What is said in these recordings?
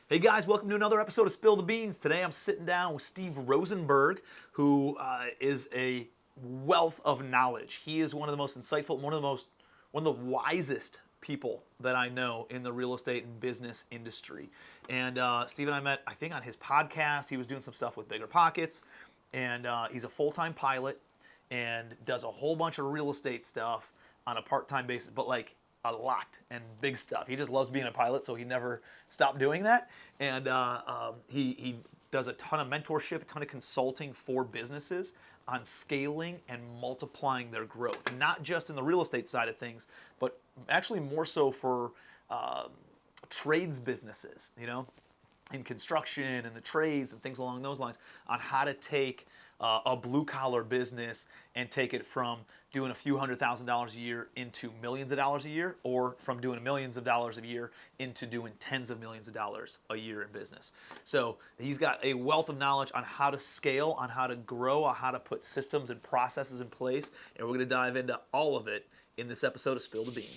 Hey guys, welcome to another episode of Spill the Beans. Today I'm sitting down with Steve Rozenberg, who is a wealth of knowledge. He is one of the most insightful, one of the wisest people that I know in the real estate and business industry. And Steve and I met, I think, on his podcast. He was doing some stuff with Bigger Pockets, and he's a full-time pilot and does a whole bunch of real estate stuff on a part-time basis, but like a lot and big stuff. He just loves being a pilot, so he never stopped doing that. And he does a ton of mentorship, a ton of consulting for businesses on scaling and multiplying their growth, not just in the real estate side of things, but actually more so for trades businesses, in construction and the trades and things along those lines, on how to take a blue-collar business and take it from doing a few $100,000s a year into millions of dollars a year, or from doing millions of dollars a year into doing tens of millions of dollars a year in business. So he's got a wealth of knowledge on how to scale, on how to grow, on how to put systems and processes in place, and we're going to dive into all of it in this episode of Spill the Beans.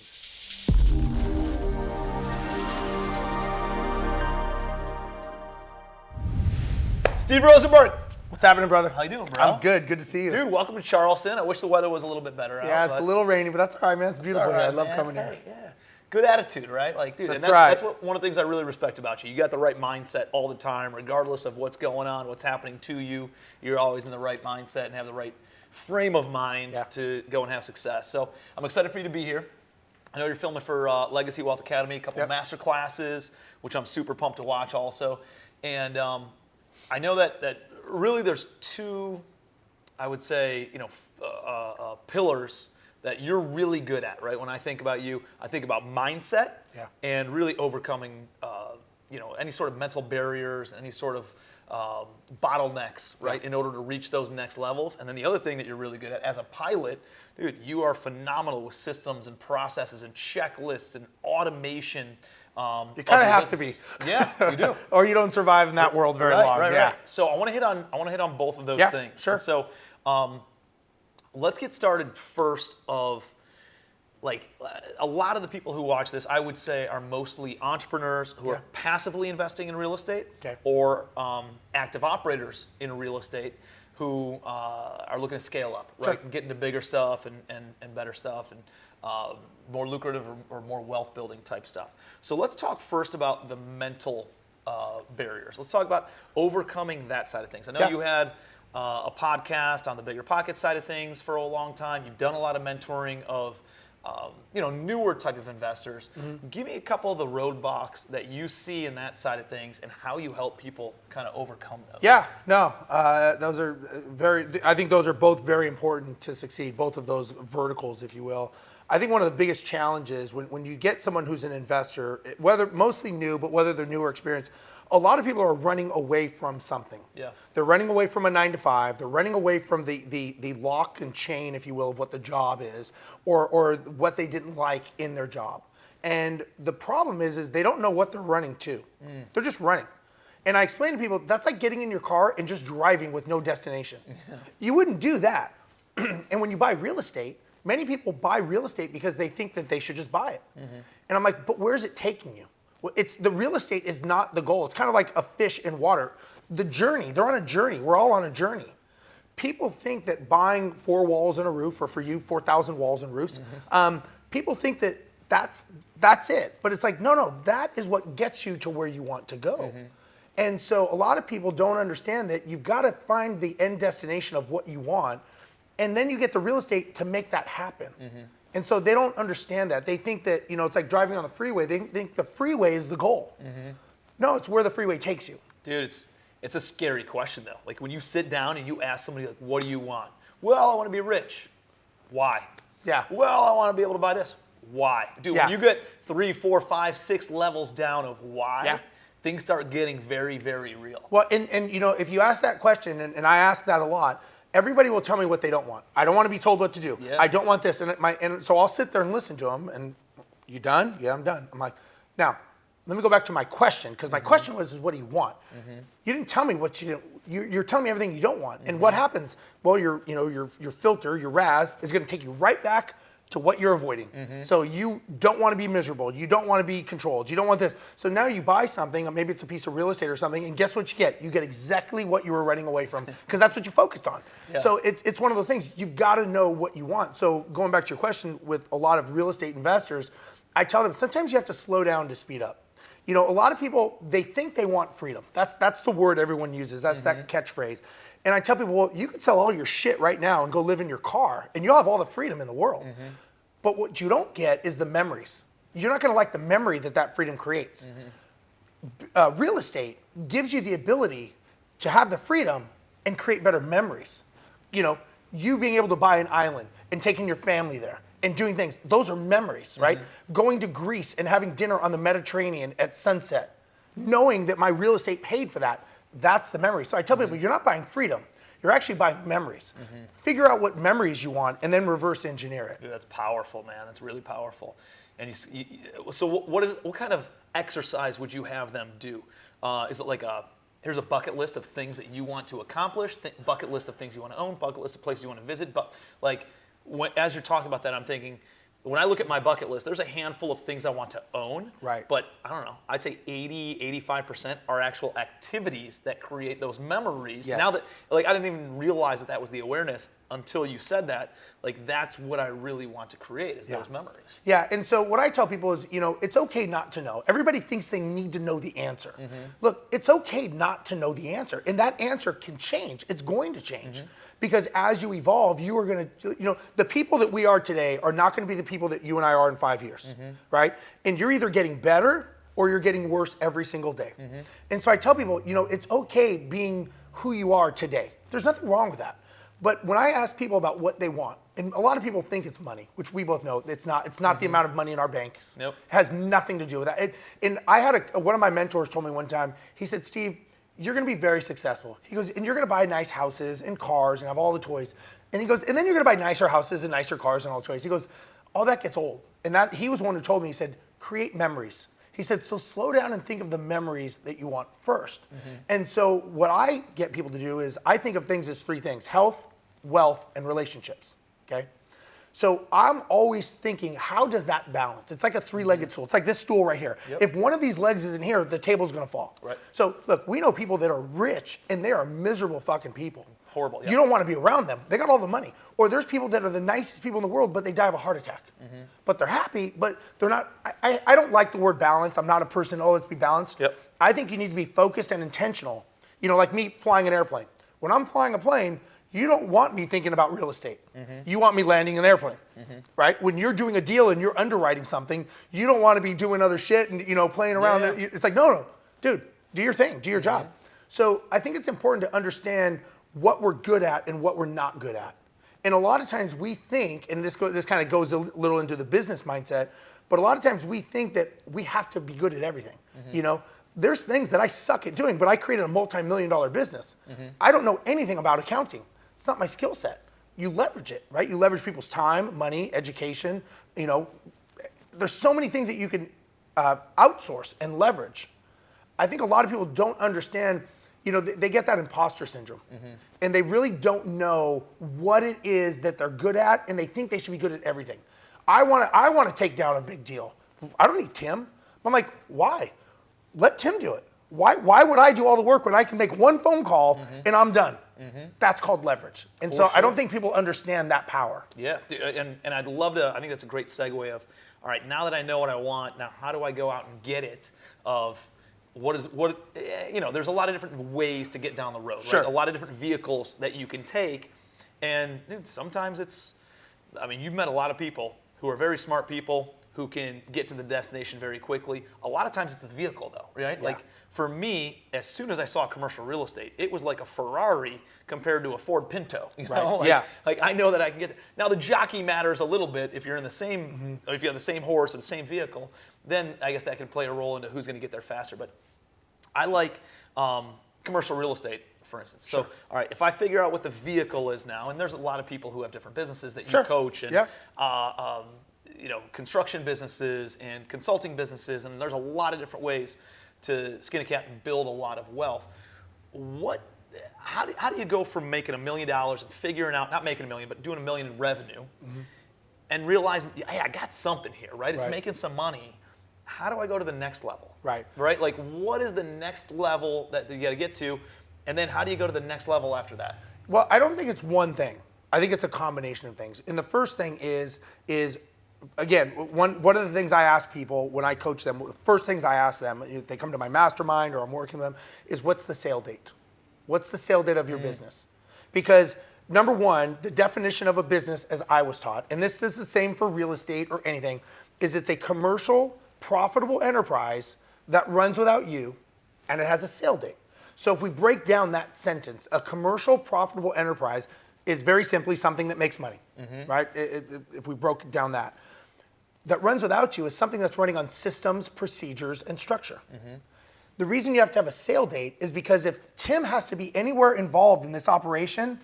Steve Rozenberg. What's happening, brother? How you doing, bro? I'm good. Good to see you. Dude, welcome to Charleston. I wish the weather was a little bit better out. Yeah, it's a little rainy, but that's all right, man. It's beautiful here. I love coming here. Yeah. Good attitude, right? Like, dude, that's and right. That's one of the things I really respect about you. You got the right mindset all the time, regardless of what's going on, what's happening to you. You're always in the right mindset and have the right frame of mind to go and have success. So I'm excited for you to be here. I know you're filming for Legacy Wealth Academy, a couple of master classes, which I'm super pumped to watch also. And I know that really there's two, I would say, pillars that you're really good at, right? When I think about you, I think about mindset and really overcoming, any sort of mental barriers, any sort of bottlenecks, right, in order to reach those next levels. And then the other thing that you're really good at as a pilot, dude, you are phenomenal with systems and processes and checklists and automation. You kind of have to be. Yeah, you do. Or you don't survive in that world very long. Right. So I want to hit on both of those things. Sure. And so let's get started first of, like, a lot of the people who watch this, I would say, are mostly entrepreneurs who are passively investing in real estate or active operators in real estate who are looking to scale up, right? And get into bigger stuff and better stuff and more lucrative or more wealth building type stuff. So let's talk first about the mental barriers. Let's talk about overcoming that side of things. I know you had a podcast on the Bigger Pockets side of things for a long time. You've done a lot of mentoring of newer type of investors. Give me a couple of the roadblocks that you see in that side of things and how you help people kind of overcome those. Those are I think those are both very important to succeed, both of those verticals, if you will. I think one of the biggest challenges when you get someone who's an investor, whether mostly new, but whether they're new or experienced, a lot of people are running away from something. Yeah. They're running away from a 9-to-5. They're running away from the lock and chain, if you will, of what the job is, or what they didn't like in their job. And the problem is they don't know what they're running to. They're just running. And I explain to people, that's like getting in your car and just driving with no destination. You wouldn't do that. And when you buy real estate, many people buy real estate because they think that they should just buy it. And I'm like, but where's it taking you? Well, the real estate is not the goal. It's kind of like a fish in water. The journey, they're on a journey. We're all on a journey. People think that buying 4 walls and a roof, or for you, 4,000 walls and roofs, people think that that's it. But it's like, no, that is what gets you to where you want to go. And so a lot of people don't understand that you've got to find the end destination of what you want, and then you get the real estate to make that happen. And so they don't understand that. They think that, it's like driving on the freeway. They think the freeway is the goal. No, it's where the freeway takes you. Dude, it's a scary question, though. Like, when you sit down and you ask somebody, like, what do you want? Well, I want to be rich. Why? Yeah. Well, I want to be able to buy this. Why? Dude, when you get 3, 4, 5, 6 levels down of why, things start getting very, very real. Well, and if you ask that question, and I ask that a lot, everybody will tell me what they don't want. I don't want to be told what to do. I don't want this. And so I'll sit there and listen to them. And you done? Yeah, I'm done. I'm like, now, let me go back to my question, because my question was, what do you want? You didn't tell me what you didn't. You're telling me everything you don't want. And what happens? Well, your filter, your RAS, is going to take you right back to what you're avoiding. So you don't want to be miserable. You don't want to be controlled. You don't want this. So now you buy something, or maybe it's a piece of real estate or something, and guess what you get? You get exactly what you were running away from, because that's what you focused on. Yeah. So it's one of those things. You've got to know what you want. So going back to your question, with a lot of real estate investors, I tell them sometimes you have to slow down to speed up. You know, a lot of people, they think they want freedom. That's the word everyone uses. That's that catchphrase. And I tell people, well, you could sell all your shit right now and go live in your car, and you'll have all the freedom in the world. But what you don't get is the memories. You're not going to like the memory that freedom creates. Real estate gives you the ability to have the freedom and create better memories. You know, you being able to buy an island and taking your family there and doing things, those are memories, right? Going to Greece and having dinner on the Mediterranean at sunset, knowing that my real estate paid for that, that's the memory. So I tell people, you're not buying freedom, you're actually buying memories. Figure out what memories you want and then reverse engineer it. Dude, that's powerful, man. That's really powerful. And so what kind of exercise would you have them do? Is it like here's a bucket list of things that you want to accomplish, bucket list of things you want to own, bucket list of places you want to visit, but like, as you're talking about that, I'm thinking, when I look at my bucket list, there's a handful of things I want to own. Right. But I don't know, I'd say 85% are actual activities that create those memories. Yes. Now that, like, I didn't even realize that was the awareness until you said that. Like, that's what I really want to create is those memories. Yeah, and so what I tell people is, you know, it's okay not to know. Everybody thinks they need to know the answer. Look, it's okay not to know the answer, and that answer can change. It's going to change. Because as you evolve, you are going to, you know, the people that we are today are not going to be the people that you and I are in 5 years, right? And you're either getting better or you're getting worse every single day. And so I tell people, you know, it's okay being who you are today. There's nothing wrong with that. But when I ask people about what they want, and a lot of people think it's money, which we both know it's not. It's not the amount of money in our banks. Nope. It has nothing to do with that. And I had one of my mentors told me one time, he said, Steve, you're going to be very successful. He goes, and you're going to buy nice houses and cars and have all the toys. And he goes, and then you're going to buy nicer houses and nicer cars and all the toys. He goes, all that gets old. And that he was one who told me, he said, create memories. He said, so slow down and think of the memories that you want first. And so what I get people to do is I think of things as three things: health, wealth, and relationships, okay? So I'm always thinking, how does that balance? It's like a three-legged stool. It's like this stool right here. If one of these legs isn't here, the table's gonna fall. Right. So look, we know people that are rich and they are miserable fucking people. Horrible. You don't wanna be around them. They got all the money. Or there's people that are the nicest people in the world, but they die of a heart attack. But they're happy, but they're not, I don't like the word balance. I'm not a person, oh, let's be balanced. I think you need to be focused and intentional. You know, like me flying an airplane. When I'm flying a plane, you don't want me thinking about real estate. You want me landing an airplane, right? When you're doing a deal and you're underwriting something, you don't want to be doing other shit and, you know, playing around. It's like, no, dude, do your thing, do your job. So I think it's important to understand what we're good at and what we're not good at. And a lot of times we think, and this kind of goes a little into the business mindset, but a lot of times we think that we have to be good at everything. You know, there's things that I suck at doing, but I created a multi-million-dollar business. I don't know anything about accounting. It's not my skill set. You leverage it, right? You leverage people's time, money, education. You know, there's so many things that you can outsource and leverage. I think a lot of people don't understand, you know, they get that imposter syndrome. And they really don't know what it is that they're good at, and they think they should be good at everything. I want to take down a big deal. I don't need Tim. I'm like, why? Let Tim do it. Why would I do all the work when I can make one phone call and I'm done? That's called leverage. And so I don't think people understand that power. Yeah, and I'd love to, I think that's a great segue of, all right, now that I know what I want, now how do I go out and get it? You know, there's a lot of different ways to get down the road, right? A lot of different vehicles that you can take. And dude, sometimes I mean, you've met a lot of people who are very smart people who can get to the destination very quickly. A lot of times it's the vehicle though, right? Yeah. Like for me, as soon as I saw commercial real estate, it was like a Ferrari compared to a Ford Pinto. You know? Like I know that I can get there. Now the jockey matters a little bit if you're in the same, or if you have the same horse or the same vehicle, then I guess that can play a role into who's gonna get there faster. But I like commercial real estate, for instance. So, all right, if I figure out what the vehicle is now, and there's a lot of people who have different businesses that you coach, and you know, construction businesses and consulting businesses, and there's a lot of different ways to skin a cat and build a lot of wealth. How do you go from making $1 million and figuring out, not making $1 million, but doing $1 million in revenue, and realizing, hey, I got something here, right? It's Right. making some money. How do I go to the next level? Right. Right? Like, what is the next level that you got to get to? And then how do you go to the next level after that? Well, I don't think it's one thing. I think it's a combination of things. And the first thing is again, one of the things I ask people when I coach them, the first things I ask them, if they come to my mastermind or I'm working with them, is what's the sale date? What's the sale date of your business? Because number one, the definition of a business as I was taught, and this is the same for real estate or anything, is it's a commercial, profitable enterprise that runs without you and it has a sale date. So if we break down that sentence, a commercial, profitable enterprise is very simply something that makes money, right? If we broke down that runs without you is something that's running on systems, procedures, and structure. The reason you have to have a sale date is because if Tim has to be anywhere involved in this operation,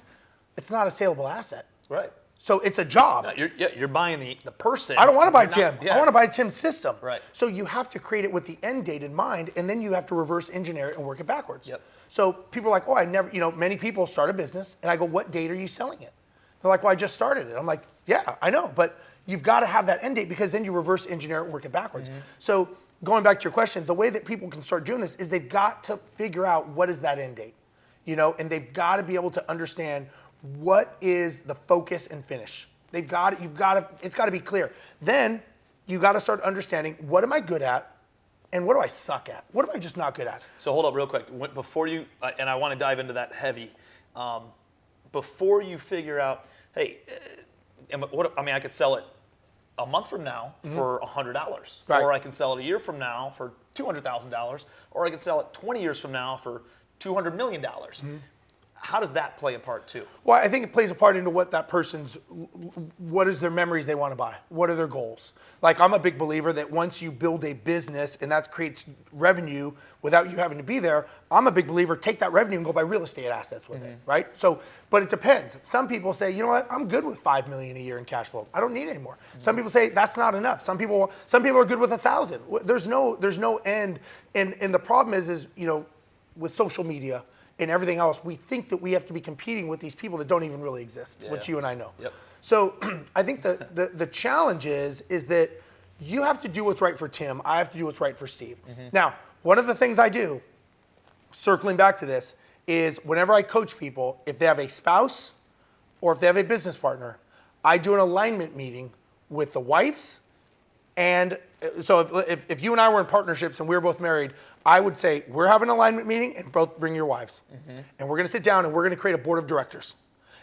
it's not a saleable asset. Right. So it's a job. No, you're buying the person. I don't want to buy You're Tim. not- yeah. I want to buy Tim's system. Right. So you have to create it with the end date in mind, and then you have to reverse engineer it and work it backwards. Yep. So people are like, oh, I never, many people start a business, and I go, what date are you selling it? They're like, well, I just started it. I'm like, yeah, I know, but you've got to have that end date because then you reverse engineer it and work it backwards. So going back to your question, the way that people can start doing this is they've got to figure out what is that end date, and they've got to be able to understand what is the focus and finish. It's got to be clear. Then you got to start understanding what am I good at and what do I suck at? What am I just not good at? So hold up real quick. Before you, and I want to dive into that heavy, before you figure out, hey, I could sell it a month from now for $100, Right. or I can sell it a year from now for $200,000, or I can sell it 20 years from now for $200 million. How does that play a part too? Well, I think it plays a part into what that person's, what is their memories they want to buy? What are their goals? Like I'm a big believer that once you build a business and that creates revenue without you having to be there, I'm a big believer, take that revenue and go buy real estate assets with it, right? So, but it depends. Some people say, you know what, I'm good with $5 million a year in cash flow. I don't need any more. Some people say that's not enough. Some people are good with 1,000. There's no end. And the problem is, with social media, and everything else, we think that we have to be competing with these people that don't even really exist, which you and I know. Yep. So I think the challenge is that you have to do what's right for Tim. I have to do what's right for Steve. Now, one of the things I do, circling back to this, is whenever I coach people, if they have a spouse or if they have a business partner, I do an alignment meeting with the wives. And so if you and I were in partnerships and we were both married, I would say, we're having an alignment meeting and both bring your wives. And we're going to sit down and we're going to create a board of directors.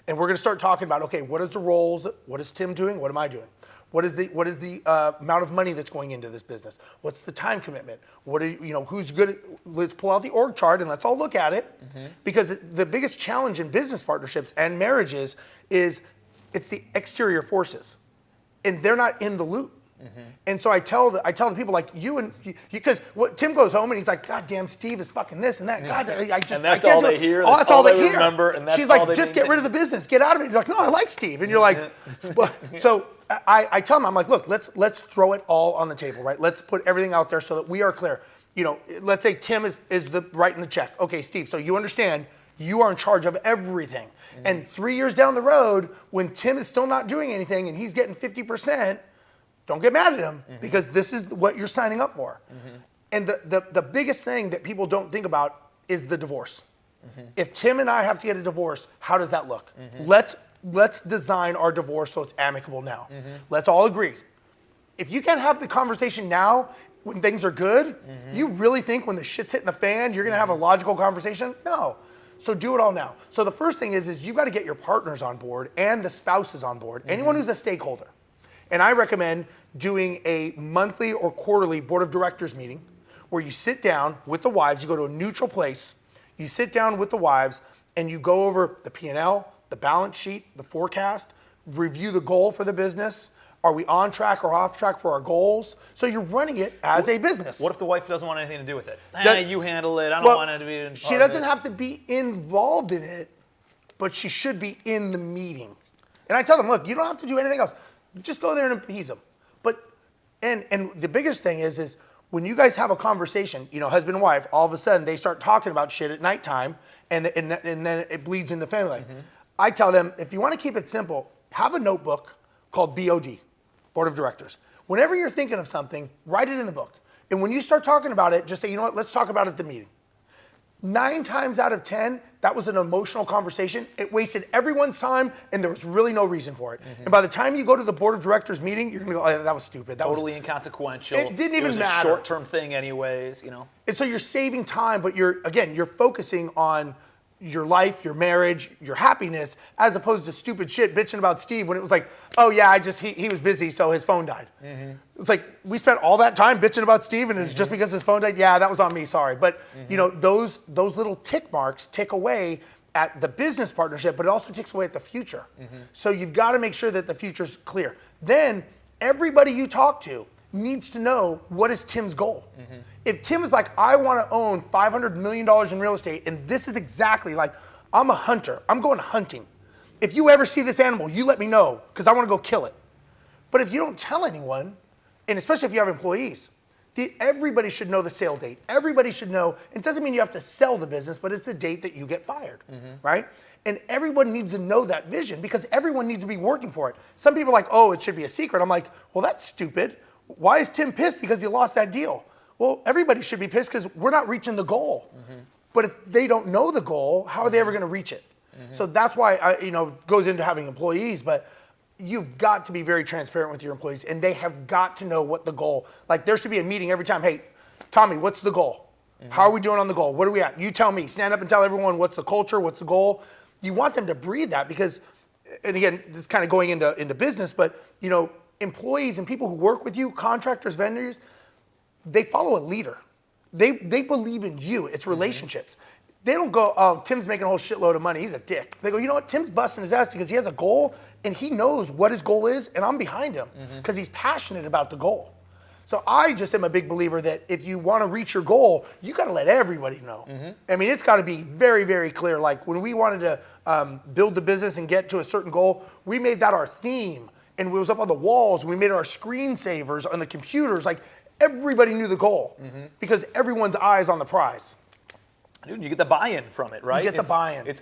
And we're going to start talking about, okay, what is the roles? What is Tim doing? What am I doing? What is the amount of money that's going into this business? What's the time commitment? Who's good at, let's pull out the org chart and let's all look at it. Because the biggest challenge in business partnerships and marriages is it's the exterior forces. And they're not in the loop. And so I tell the people like because Tim goes home and he's like, God damn, Steve is fucking this and that. God, and that's all they hear. Oh, that's all they hear. Remember, and that's she's all like, they just get rid of the business, get out of it. You're like, no, I like Steve, and you're like, so I tell him, I'm like, look, let's throw it all on the table, right? Let's put everything out there so that we are clear. Let's say Tim is the writing the check. Okay, Steve, so you understand. You are in charge of everything. And 3 years down the road, when Tim is still not doing anything and he's getting 50%, don't get mad at him because this is what you're signing up for. And the biggest thing that people don't think about is the divorce. If Tim and I have to get a divorce, how does that look? Let's design our divorce so it's amicable now. Let's all agree. If you can't have the conversation now when things are good, you really think when the shit's hitting the fan, you're gonna have a logical conversation? No. So do it all now. So the first thing is you gotta get your partners on board and the spouses on board, anyone who's a stakeholder. And I recommend doing a monthly or quarterly board of directors meeting where you sit down with the wives, you go to a neutral place, you sit down with the wives and you go over the P&L, the balance sheet, the forecast, review the goal for the business. Are we on track or off track for our goals? So you're running it as a business. What if the wife doesn't want anything to do with it? You handle it. I don't want to be in She doesn't have to be involved in it, but she should be in the meeting. And I tell them, look, you don't have to do anything else. Just go there and appease them. But and the biggest thing is when you guys have a conversation, husband and wife, all of a sudden they start talking about shit at nighttime, and then it bleeds into family life. I tell them, if you want to keep it simple, have a notebook called BOD, board of directors. Whenever you're thinking of something, write it in the book. And when you start talking about it, just say, you know what, let's talk about it at the meeting. 9 times out of 10, that was an emotional conversation. It wasted everyone's time, and there was really no reason for it. And by the time you go to the board of directors meeting, you're gonna go, oh, that was stupid. That totally was inconsequential. It didn't even matter. It was a short-term thing anyways, you know. And so you're saving time, but you're focusing on your life, your marriage, your happiness, as opposed to stupid shit bitching about Steve when it was like, oh yeah, he was busy, so his phone died. It's like, we spent all that time bitching about Steve and it's just because his phone died? Yeah, that was on me, sorry. But you know, those little tick marks tick away at the business partnership, but it also ticks away at the future. So you've got to make sure that the future's clear. Then everybody you talk to needs to know, what is Tim's goal? If Tim is like, I want to own $500 million in real estate, and this is exactly like, I'm a hunter, I'm going hunting. If you ever see this animal, you let me know, because I want to go kill it. But if you don't tell anyone, and especially if you have employees, everybody should know the sale date. Everybody should know. It doesn't mean you have to sell the business, but it's the date that you get fired, right? And everyone needs to know that vision, because everyone needs to be working for it. Some people are like, oh, it should be a secret. I'm like, well, that's stupid. Why is Tim pissed because he lost that deal? Well, everybody should be pissed because we're not reaching the goal. But if they don't know the goal, how are they ever going to reach it? So that's why it goes into having employees. But you've got to be very transparent with your employees, and they have got to know what the goal. Like, there should be a meeting every time. Hey, Tommy, what's the goal? How are we doing on the goal? What are we at? You tell me. Stand up and tell everyone what's the culture, what's the goal. You want them to breathe that, because, and again, this is kind of going into business, but employees and people who work with you, contractors, vendors, they follow a leader. They believe in you. It's relationships. They don't go, oh, Tim's making a whole shitload of money, he's a dick. They go, you know what, Tim's busting his ass because he has a goal and he knows what his goal is, and I'm behind him because he's passionate about the goal. So I just am a big believer that if you want to reach your goal, you got to let everybody know. I mean, it's got to be very, very clear. Like, when we wanted to build the business and get to a certain goal, we made that our theme, and it was up on the walls, and we made our screensavers on the computers. Like, everybody knew the goal because everyone's eyes on the prize. Dude, you get the buy-in from it, right? You get the buy-in. It's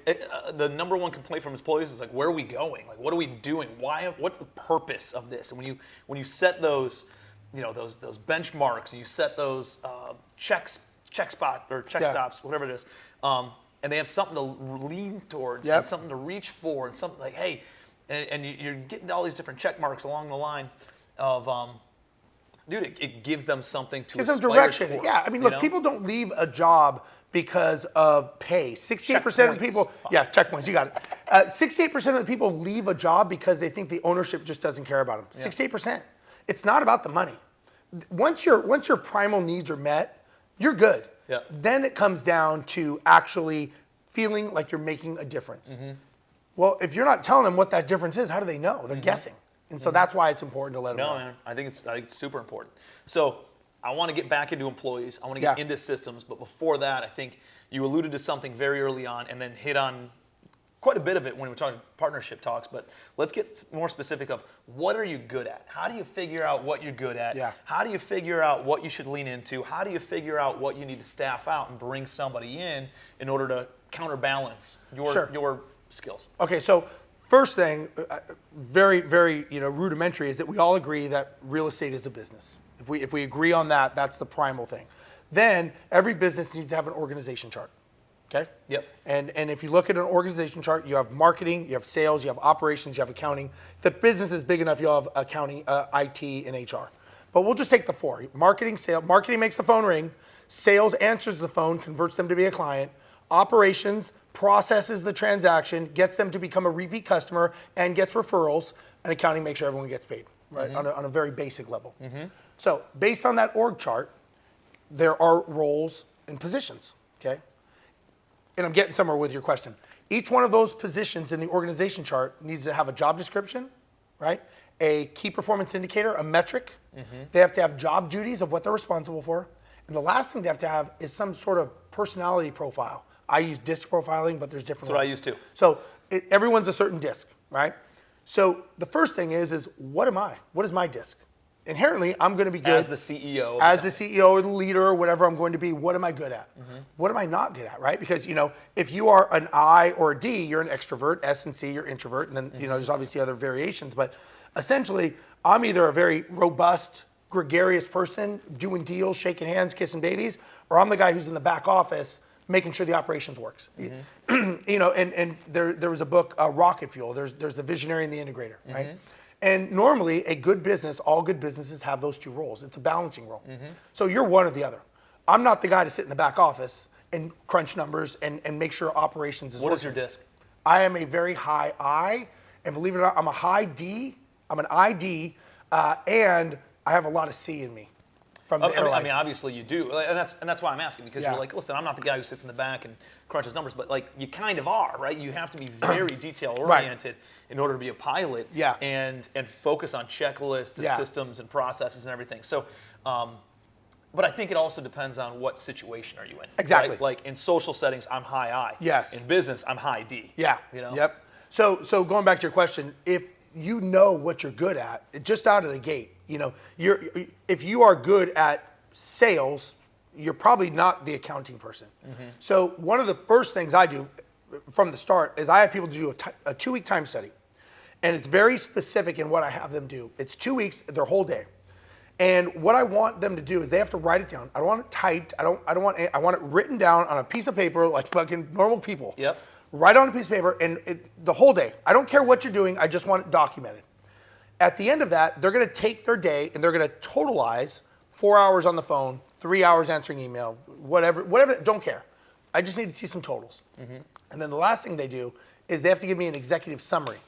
the number one complaint from employees is like, where are we going? Like, what are we doing? What's the purpose of this? And when you set those, those benchmarks, and you set those check stops, whatever it is, and they have something to lean towards and something to reach for, and something like, hey, and you're getting all these different check marks along the lines of, dude, it gives them something to aspire direction. toward, Yeah, I mean, look, people don't leave a job because of pay. 68% of people, checkpoints, you got it. 68% of the people leave a job because they think the ownership just doesn't care about them. 68%. It's not about the money. Once your primal needs are met, you're good. Yeah. Then it comes down to actually feeling like you're making a difference. Well, if you're not telling them what that difference is, how do they know? They're guessing. And so that's why it's important to let them know. No, man, I think it's super important. So I want to get back into employees. I want to get into systems. But before that, I think you alluded to something very early on and then hit on quite a bit of it when we were talking partnership talks. But let's get more specific of, what are you good at? How do you figure out what you're good at? Yeah. How do you figure out what you should lean into? How do you figure out what you need to staff out and bring somebody in order to counterbalance your skills? Okay, so first thing, very, very rudimentary, is that we all agree that real estate is a business. If we agree on that, that's the primal thing. Then every business needs to have an organization chart. Okay? Yep. And if you look at an organization chart, you have marketing, you have sales, you have operations, you have accounting. If the business is big enough, you'll have accounting, IT, and HR. But we'll just take the 4. Marketing, sales. Marketing makes the phone ring. Sales answers the phone, converts them to be a client. Operations processes the transaction, gets them to become a repeat customer, and gets referrals. And accounting makes sure everyone gets paid, right? On a very basic level. So based on that org chart, there are roles and positions, okay? And I'm getting somewhere with your question. Each one of those positions in the organization chart needs to have a job description, right? A key performance indicator, a metric. They have to have job duties of what they're responsible for. And the last thing they have to have is some sort of personality profile. I use DISC profiling, but there's different ones. That's what I use too. So everyone's a certain DISC, right? So the first thing is what am I? What is my DISC? Inherently, I'm going to be good. As the CEO. As the CEO or the leader or whatever I'm going to be, what am I good at? What am I not good at, right? Because, if you are an I or a D, you're an extrovert. S and C, you're introvert. And then, there's obviously other variations. But Essentially, I'm either a very robust, gregarious person doing deals, shaking hands, kissing babies, or I'm the guy who's in the back office making sure the operations works. You know, and there was a book, Rocket Fuel. There's the visionary and the integrator, right? And normally, a good business, all good businesses have those two roles. It's a balancing role. So you're one or the other. I'm not the guy to sit in the back office and crunch numbers and make sure operations is working. What is your disc? I am a very high I, and believe it or not, I'm a high D. I'm an ID, and I have a lot of C in me from the airline. I mean, obviously you do, and that's why I'm asking, because Yeah. you're like, listen, I'm not the guy who sits in the back and crunches numbers, but like you kind of are, right? You have to be very detail oriented in order to be a pilot, Yeah. and focus on checklists and Yeah. systems and processes and everything. So, but I think it also depends on what situation are you in. Exactly. Right? Like in social settings, I'm high I. Yes. In business, I'm high D. Yeah. You know? Yep. So going back to your question, if you know what you're good at, just out of the gate, you know, if you are good at sales, you're probably not the accounting person. So one of the first things I do from the start is I have people do a 2-week time study, and it's very specific in what I have them do. It's 2 weeks, their whole day. And what I want them to do is they have to write it down. I don't want it typed. I want it written down on a piece of paper like fucking normal people. Yep. Write on a piece of paper and the whole day. I don't care what you're doing. I just want it documented. At the end of that, they're going to take their day and they're going to totalize 4 hours on the phone, 3 hours answering email, whatever, don't care. I just need to see some totals. And then the last thing they do is they have to give me an executive summary.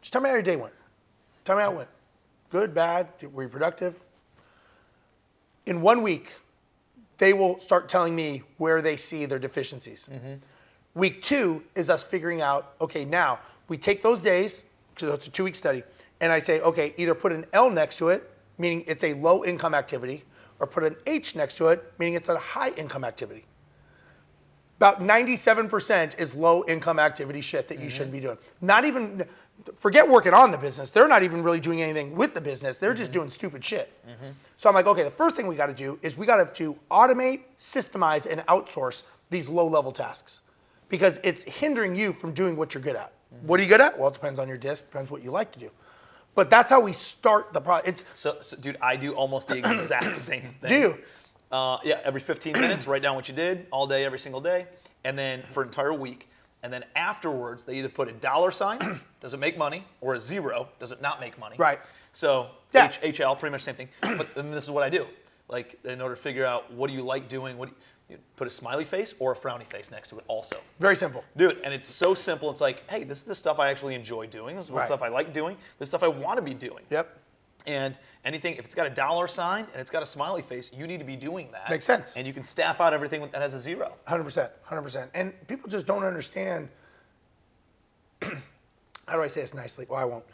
Just tell me how your day went. Tell me how it went. Good, bad, were you productive? In 1 week, they will start telling me where they see their deficiencies. Week 2 is us figuring out, okay, now we take those days, because it's a 2-week study, and I say, okay, either put an L next to it, meaning it's a low income activity, or put an H next to it, meaning it's a high income activity. About 97% is low income activity shit that you shouldn't be doing. Not even, forget working on the business. They're not even really doing anything with the business. They're just doing stupid shit. So I'm like, okay, the first thing we got to do is we got to automate, systemize, and outsource these low level tasks, because it's hindering you from doing what you're good at. What are you good at? Well, it depends on your disc, depends what you like to do. But that's how we start the process. So, dude, I do almost the exact same thing. Do you? Yeah, every 15 minutes, write down what you did all day, every single day, and then for an entire week. And then afterwards, they either put a $sign, does it make money, or a 0, does it not make money? Right. So Yeah. HL, pretty much the same thing. But then this is what I do. Like, in order to figure out what do you like doing, you put a smiley face or a frowny face next to it also. Very simple. Dude, and it's so simple. It's like, hey, this is the stuff I actually enjoy doing. This is what Right. stuff I like doing. This is stuff I want to be doing. Yep. And anything, if it's got a $sign and it's got a smiley face, you need to be doing that. Makes sense. And you can staff out everything that has a 0. 100%, 100%. And people just don't understand, how do I say this nicely? Well, I won't.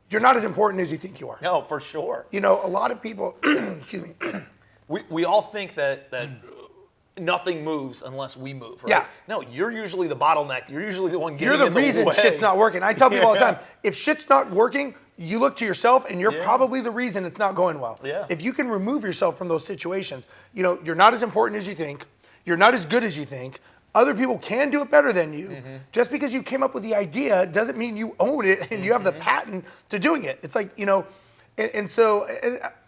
You're not as important as you think you are. No, for sure. You know, a lot of people, excuse me. We all think that nothing moves unless we move, right? Yeah. No, you're usually the bottleneck. You're usually the one getting You're the in the reason way. shit's not working. I tell people all the Yeah. time, if shit's not working, you look to yourself and you're Yeah. probably the reason it's not going well. Yeah. If you can remove yourself from those situations, you know, you're not as important as you think. You're not as good as you think. Other people can do it better than you. Just because you came up with the idea doesn't mean you own it and you have the patent to doing it. It's like, you know, and so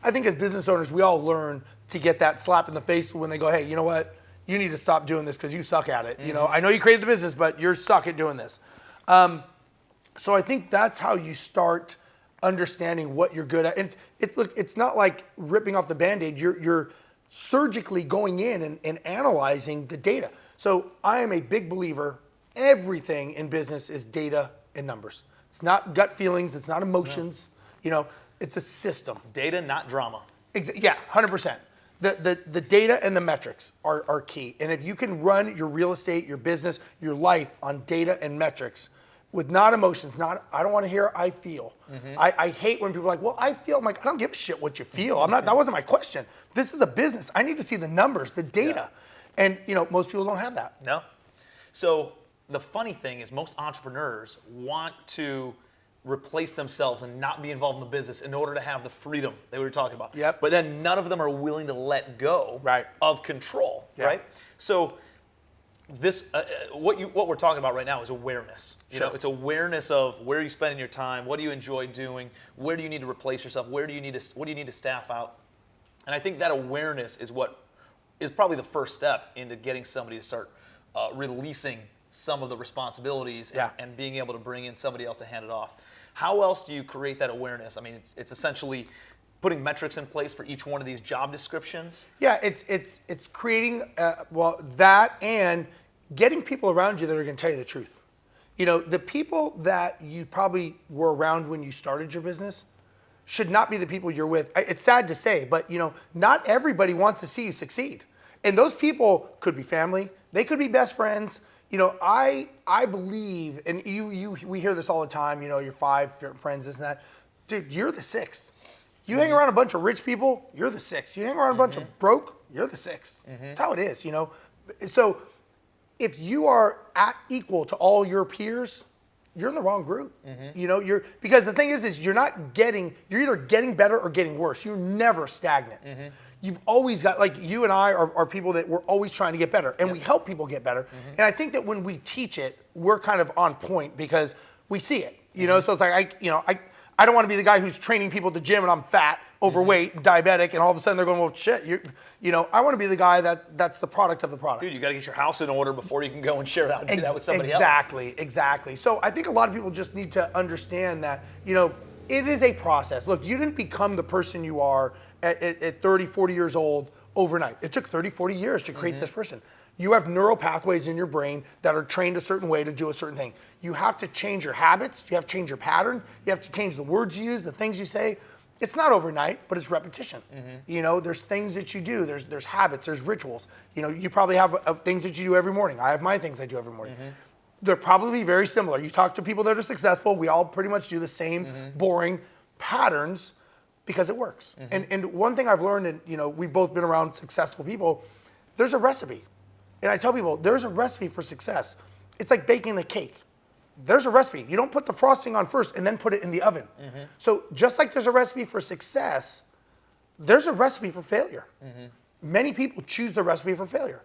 I think as business owners, we all learn to get that slap in the face when they go, hey, you know what? You need to stop doing this because you suck at it. You know, I know you created the business, but you're suck at doing this. So I think that's how you start understanding what you're good at. And it's not like ripping off the Band-Aid. You're surgically going in and analyzing the data. So I am a big believer, everything in business is data and numbers. It's not gut feelings, it's not emotions, you know, it's a system. Data, not drama. Yeah, 100%. The data and the metrics are key. And if you can run your real estate, your business, your life on data and metrics with not emotions, I don't want to hear I feel. I hate when people are like, well, I feel. I'm like, I don't give a shit what you feel. That wasn't my question. This is a business. I need to see the numbers, the data. Yeah. And you know, most people don't have that. No. So the funny thing is most entrepreneurs want to replace themselves and not be involved in the business in order to have the freedom that we were talking about. Yep. But then none of them are willing to let go Right. of control, Yeah. right? So what we're talking about right now is awareness. You Sure. know, it's awareness of where you're spending your time, what do you enjoy doing, where do you need to replace yourself, what do you need to staff out, and I think that awareness is what is probably the first step into getting somebody to start releasing some of the responsibilities and being able to bring in somebody else to hand it off. How else do you create that awareness? I mean, it's essentially putting metrics in place for each one of these job descriptions. Yeah, it's creating that and getting people around you that are going to tell you the truth. You know, the people that you probably were around when you started your business should not be the people you're with. It's sad to say, but you know, not everybody wants to see you succeed. And those people could be family, they could be best friends. You know, I believe, and we hear this all the time, you know, your 5 friends, this and that. Dude, you're the 6th. You hang around a bunch of rich people, you're the 6th. You hang around a bunch of broke, you're the 6th. That's how it is, you know. So if you are equal to all your peers, you're in the wrong group. You know, because the thing is you're either getting better or getting worse. You're never stagnant. You've always got, like you and I are people that we're always trying to get better, and we help people get better. And I think that when we teach it, we're kind of on point because we see it. You know, so it's like I don't want to be the guy who's training people at the gym and I'm fat, overweight, diabetic, and all of a sudden they're going, well, shit, you know, I want to be the guy that's the product of the product. Dude, you got to get your house in order before you can go and share that, do that with somebody else. Exactly. So I think a lot of people just need to understand that, you know, it is a process. Look, you didn't become the person you are at 30, 40 years old overnight. It took 30, 40 years to create this person. You have neural pathways in your brain that are trained a certain way to do a certain thing. You have to change your habits. You have to change your pattern. You have to change the words you use, the things you say. It's not overnight, but it's repetition. You know, there's things that you do. There's habits. There's rituals. You know, you probably have things that you do every morning. I have my things I do every morning. They're probably very similar. You talk to people that are successful. We all pretty much do the same boring patterns because it works. And one thing I've learned, and you know, we've both been around successful people. There's a recipe. And I tell people, there's a recipe for success. It's like baking a cake. There's a recipe. You don't put the frosting on first and then put it in the oven. So just like there's a recipe for success, there's a recipe for failure. Many people choose the recipe for failure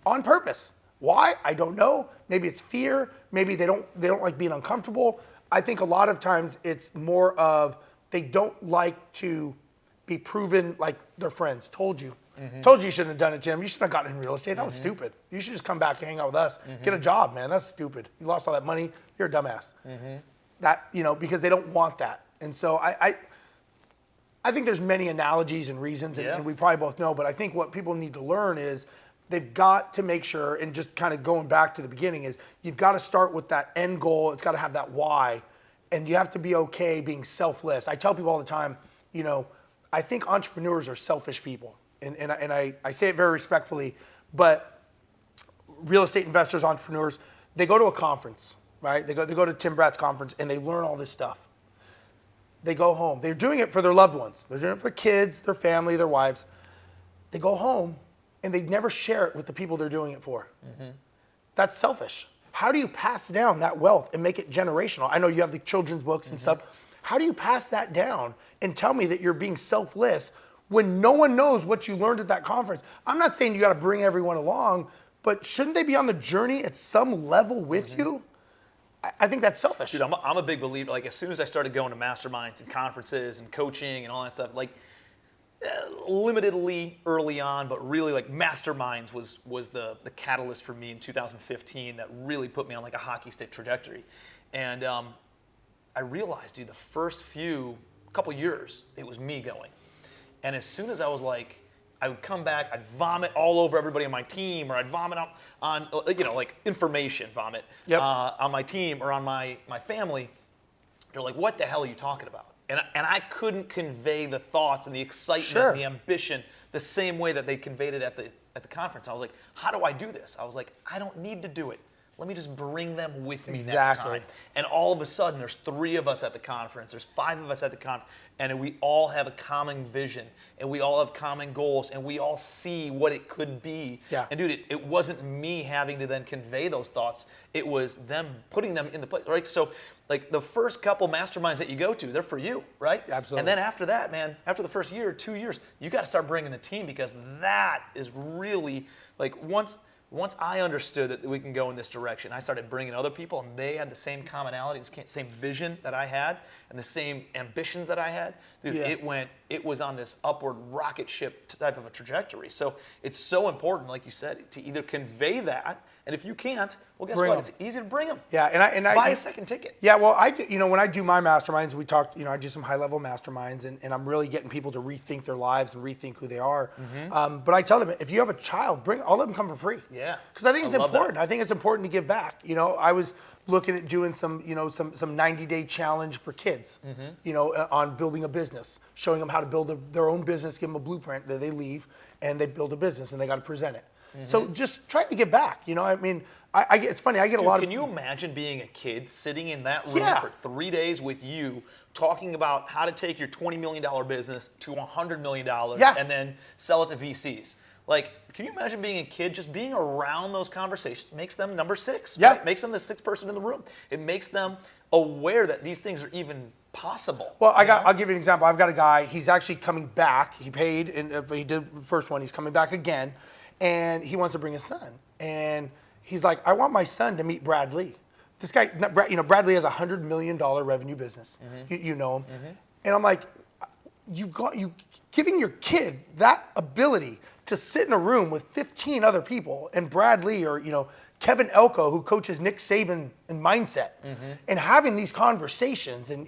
on purpose. Why? I don't know. Maybe it's fear. Maybe they don't like being uncomfortable. I think a lot of times it's more of they don't like to be proven like their friends. Told you. Told you shouldn't have done it, Tim. You shouldn't have gotten in real estate. That was stupid. You should just come back and hang out with us. Get a job, man. That's stupid. You lost all that money. You're a dumbass. That, you know, because they don't want that. And so I think there's many analogies and reasons, and we probably both know, but I think what people need to learn is they've got to make sure, and just kind of going back to the beginning, is you've got to start with that end goal. It's got to have that why, and you have to be okay being selfless. I tell people all the time, you know, I think entrepreneurs are selfish people. And I say it very respectfully, but real estate investors, entrepreneurs, they go to a conference, right? They go to Tim Bratz conference and they learn all this stuff. They go home. They're doing it for their loved ones. They're doing it for their kids, their family, their wives. They go home and they never share it with the people they're doing it for. That's selfish. How do you pass down that wealth and make it generational? I know you have the children's books and stuff. How do you pass that down and tell me that you're being selfless when no one knows what you learned at that conference? I'm not saying you got to bring everyone along, but shouldn't they be on the journey at some level with you? I think that's selfish. Dude, I'm a big believer. Like, as soon as I started going to masterminds and conferences and coaching and all that stuff, like, limitedly early on, but really, like, masterminds was the catalyst for me in 2015 that really put me on, like, a hockey stick trajectory. And I realized, dude, the first couple years, it was me going. And as soon as I was like, I would come back, I'd vomit all over everybody on my team, or I'd vomit on you know, like information vomit on my team or on my family. They're like, what the hell are you talking about? And I couldn't convey the thoughts and the excitement and the ambition the same way that they conveyed it at the conference. I was like, how do I do this? I was like, I don't need to do it. Let me just bring them with me next time. And all of a sudden, there's 3 of us at the conference. There's 5 of us at the conference. And we all have a common vision. And we all have common goals. And we all see what it could be. Yeah. And dude, it wasn't me having to then convey those thoughts. It was them putting them in the place, right? So, like, the first couple masterminds that you go to, they're for you, right? Absolutely. And then after that, man, after the first year or 2 years, you got to start bringing the team, because that is really, like, once I understood that we can go in this direction, I started bringing other people, and they had the same commonality, the same vision that I had, and the same ambitions that I had. Dude, it was on this upward rocket ship type of a trajectory. So it's so important, like you said, to either convey that, and if you can't, well, guess what? It's easy to bring them. Yeah, and I buy a second ticket. Yeah, well, when I do my masterminds, we talk. I do some high-level masterminds, and I'm really getting people to rethink their lives and rethink who they are. But I tell them, if you have a child, I'll let them come for free. Yeah, because I think it's important. That. I think it's important to give back. I was looking at doing some 90-day challenge for kids. On building a business, showing them how to build their own business, give them a blueprint that they leave, and they build a business, and they got to present it. So just trying to give back. It's funny. I get a lot of. Can you imagine being a kid sitting in that room for 3 days with you, talking about how to take your $20 million business to $100 million and then sell it to VCs? Like, can you imagine being a kid, just being around those conversations makes them number 6. Yeah. Right? Makes them the 6th person in the room. It makes them aware that these things are even possible. Well, I'll give you an example. I've got a guy. He's actually coming back. He paid, and he did the first one. He's coming back again, and he wants to bring his son. And he's like, I want my son to meet Brad Lee. This guy, Brad Lee has a $100 million revenue business. You know him. And I'm like, you giving your kid that ability to sit in a room with 15 other people, and Brad Lee or Kevin Elko, who coaches Nick Saban in mindset, and having these conversations, and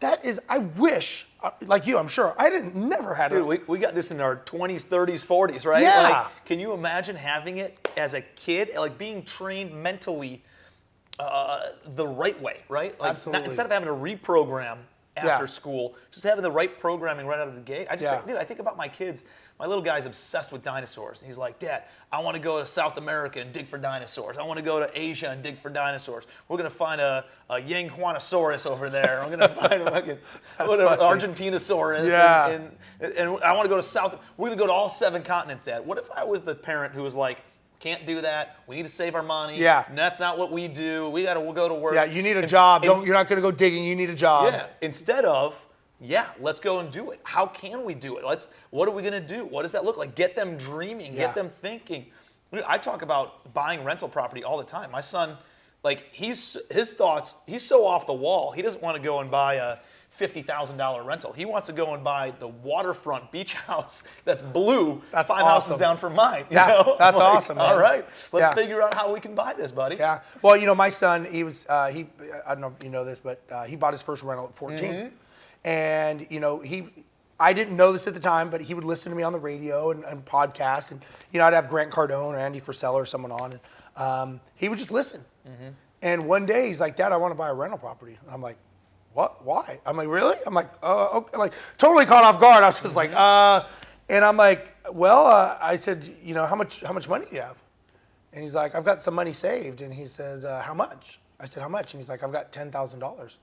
that is, I wish, like you, I'm sure, never had it. Dude, we got this in our 20s, 30s, 40s, right? Yeah. Like, can you imagine having it as a kid, like being trained mentally the right way, right? Like, Absolutely. Instead of having to reprogram after school, just having the right programming right out of the gate. I think about my kids. My little guy's obsessed with dinosaurs. And he's like, Dad, I want to go to South America and dig for dinosaurs. I want to go to Asia and dig for dinosaurs. We're going to find a Yanghuanosaurus over there. I'm going to find an Argentinosaurus. Yeah. And I want to go to South. We're going to go to all 7 continents, Dad. What if I was the parent who was like, can't do that. We need to save our money. Yeah. And that's not what we do. We'll go to work. Yeah, you need a job. You're not going to go digging. You need a job. Yeah. Instead of, let's go and do it. How can we do it? What are we going to do? What does that look like? Get them dreaming. Get them thinking. I talk about buying rental property all the time. My son, his thoughts, he's so off the wall. He doesn't want to go and buy a $50,000 rental. He wants to go and buy the waterfront beach house that's blue, that's 5 houses down from mine. Yeah, that's awesome, man. All right, let's figure out how we can buy this, buddy. Yeah. Well, my son, he was, I don't know if you know this, but he bought his first rental at 14. And, I didn't know this at the time, but he would listen to me on the radio and podcasts. And, I'd have Grant Cardone or Andy Frisella or someone on. And he would just listen. And one day he's like, Dad, I want to buy a rental property. And I'm like, what? Why? I'm like, really? I'm like, okay. Like, totally caught off guard. I was just like, and I'm like, well, I said, how much money do you have? And he's like, I've got some money saved. And he says, how much? I said, how much? And he's like, I've got $10,000.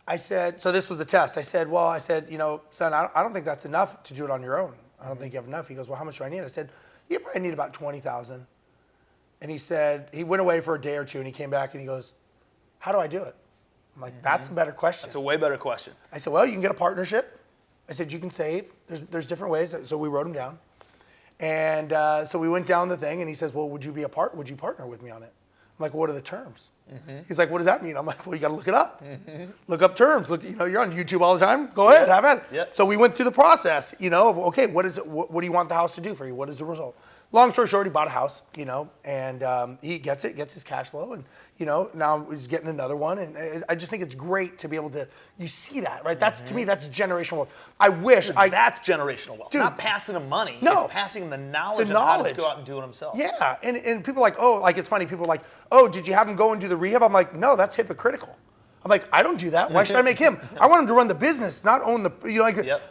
I said, so this was a test. I said, son, I don't think that's enough to do it on your own. I don't think you have enough. He goes, well, how much do I need? I said, you probably need about 20,000. And he said, he went away for a day or two and he came back and he goes, how do I do it? I'm like, that's a better question. That's a way better question. I said, well, you can get a partnership. I said, you can save. There's different ways. So we wrote them down. And so we went down the thing and he says, well, would you partner with me on it? I'm like, what are the terms? He's like, what does that mean? I'm like, well, you got to look it up. Look up terms. Look, you're on YouTube all the time. Go ahead, have at it. Yep. So we went through the process, of, okay, what is it? What do you want the house to do for you? What is the result? Long story short, he bought a house, and he gets his cash flow, and now he's getting another one, and I just think it's great to be able to, you see that, right? That's to me, that's generational wealth. That's generational wealth. Dude, not passing them money. No, it's passing the knowledge of how to go out and do it himself. Yeah, and people are like, it's funny. People are like, oh, did you have him go and do the rehab? I'm like, no, that's hypocritical. I'm like, I don't do that. Why should I make him? I want him to run the business, not own the.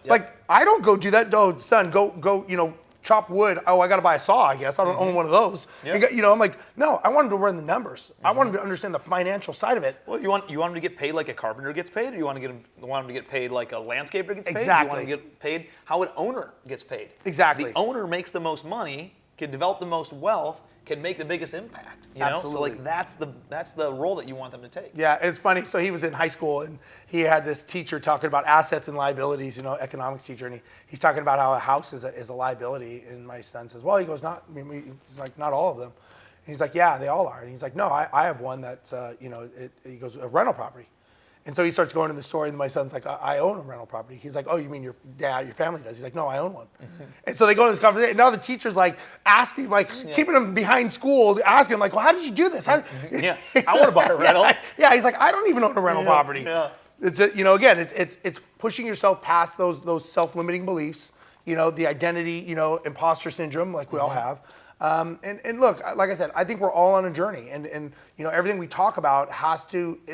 Like I don't go do that. Oh, son, go. Chop wood. Oh, I got to buy a saw, I guess. I don't own one of those. Yep. I'm like, no, I want him to run the numbers. I want him to understand the financial side of it. Well, you want him to get paid like a carpenter gets paid, or you want him to get paid like a landscaper gets paid? Exactly. You want him to get paid how an owner gets paid? Exactly. The owner makes the most money, can develop the most wealth, can make the biggest impact. You know, so Absolutely. like that's the role that you want them to take. Yeah, it's funny. So he was in high school, and he had this teacher talking about assets and liabilities, economics teacher, and he's talking about how a house is a liability. And my son says, well, he goes, not, I mean, he's like, not all of them. And he's like, yeah, they all are. And he's like, no, I have one that's, he goes, a rental property. And so he starts going to the story, and my son's like, I own a rental property. He's like, oh, you mean your family does? He's like, no, I own one. And so they go into this conversation, and now the teacher's like asking, like keeping him behind school, asking him like, well, how did you do this? Yeah, I want to buy a rental. Yeah, he's like, I don't even own a rental property. Yeah. It's again, it's pushing yourself past those self-limiting beliefs, the identity, imposter syndrome, like we all have. And look, like I said, I think we're all on a journey, and everything we talk about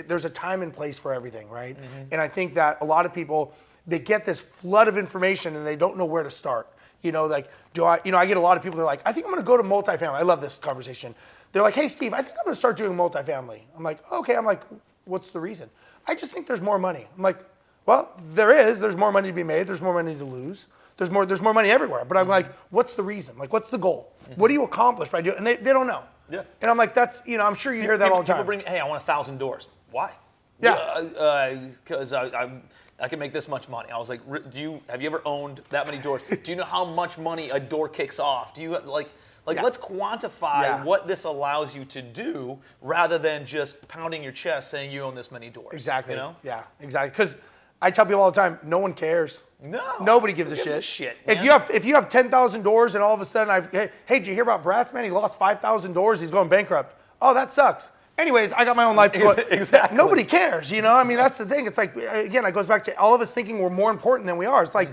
there's a time and place for everything, right? And I think that a lot of people, they get this flood of information and they don't know where to start. I get a lot of people that are like, I think I'm going to go to multifamily. I love this conversation. They're like, hey, Steve, I think I'm going to start doing multifamily. I'm like, okay. I'm like, what's the reason? I just think there's more money. I'm like, well, there's more money to be made. There's more money to lose. There's more money everywhere. But I'm like, what's the reason? Like, what's the goal? What do you accomplish by doing? And they don't know. Yeah. And I'm like, that's, I'm sure you hear that all the time. People bring, hey, I want 1,000 doors. Why? Yeah. Because I can make this much money. I was like, have you ever owned that many doors? Do you know how much money a door kicks off? Do you let's quantify what this allows you to do rather than just pounding your chest saying you own this many doors. Exactly. Yeah, exactly. Because I tell people all the time, no one cares. No. Nobody gives a shit. If you have 10,000 doors and all of a sudden hey, did you hear about Bratz, man? He lost 5,000 doors. He's going bankrupt. Oh, that sucks. Anyways, I got my own life to go. Exactly. Nobody cares, I mean, that's the thing. It's like, again, it goes back to all of us thinking we're more important than we are. It's like,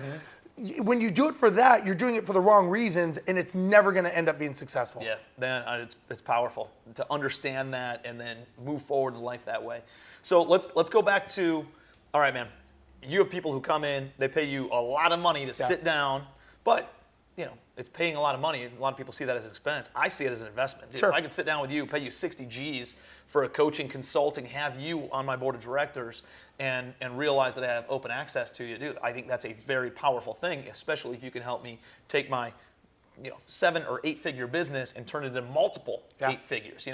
when you do it for that, you're doing it for the wrong reasons, and it's never going to end up being successful. Yeah, man, it's powerful to understand that and then move forward in life that way. So let's go back to, all right, man, you have people who come in, they pay you a lot of money to sit down, but it's paying a lot of money. A lot of people see that as an expense. I see it as an investment. Dude, sure. If I could sit down with you, pay you 60 G's for a coaching, consulting, have you on my board of directors, and realize that I have open access to you, dude, I think that's a very powerful thing, especially if you can help me take my 7 or 8 figure business and turn it into multiple 8 figures.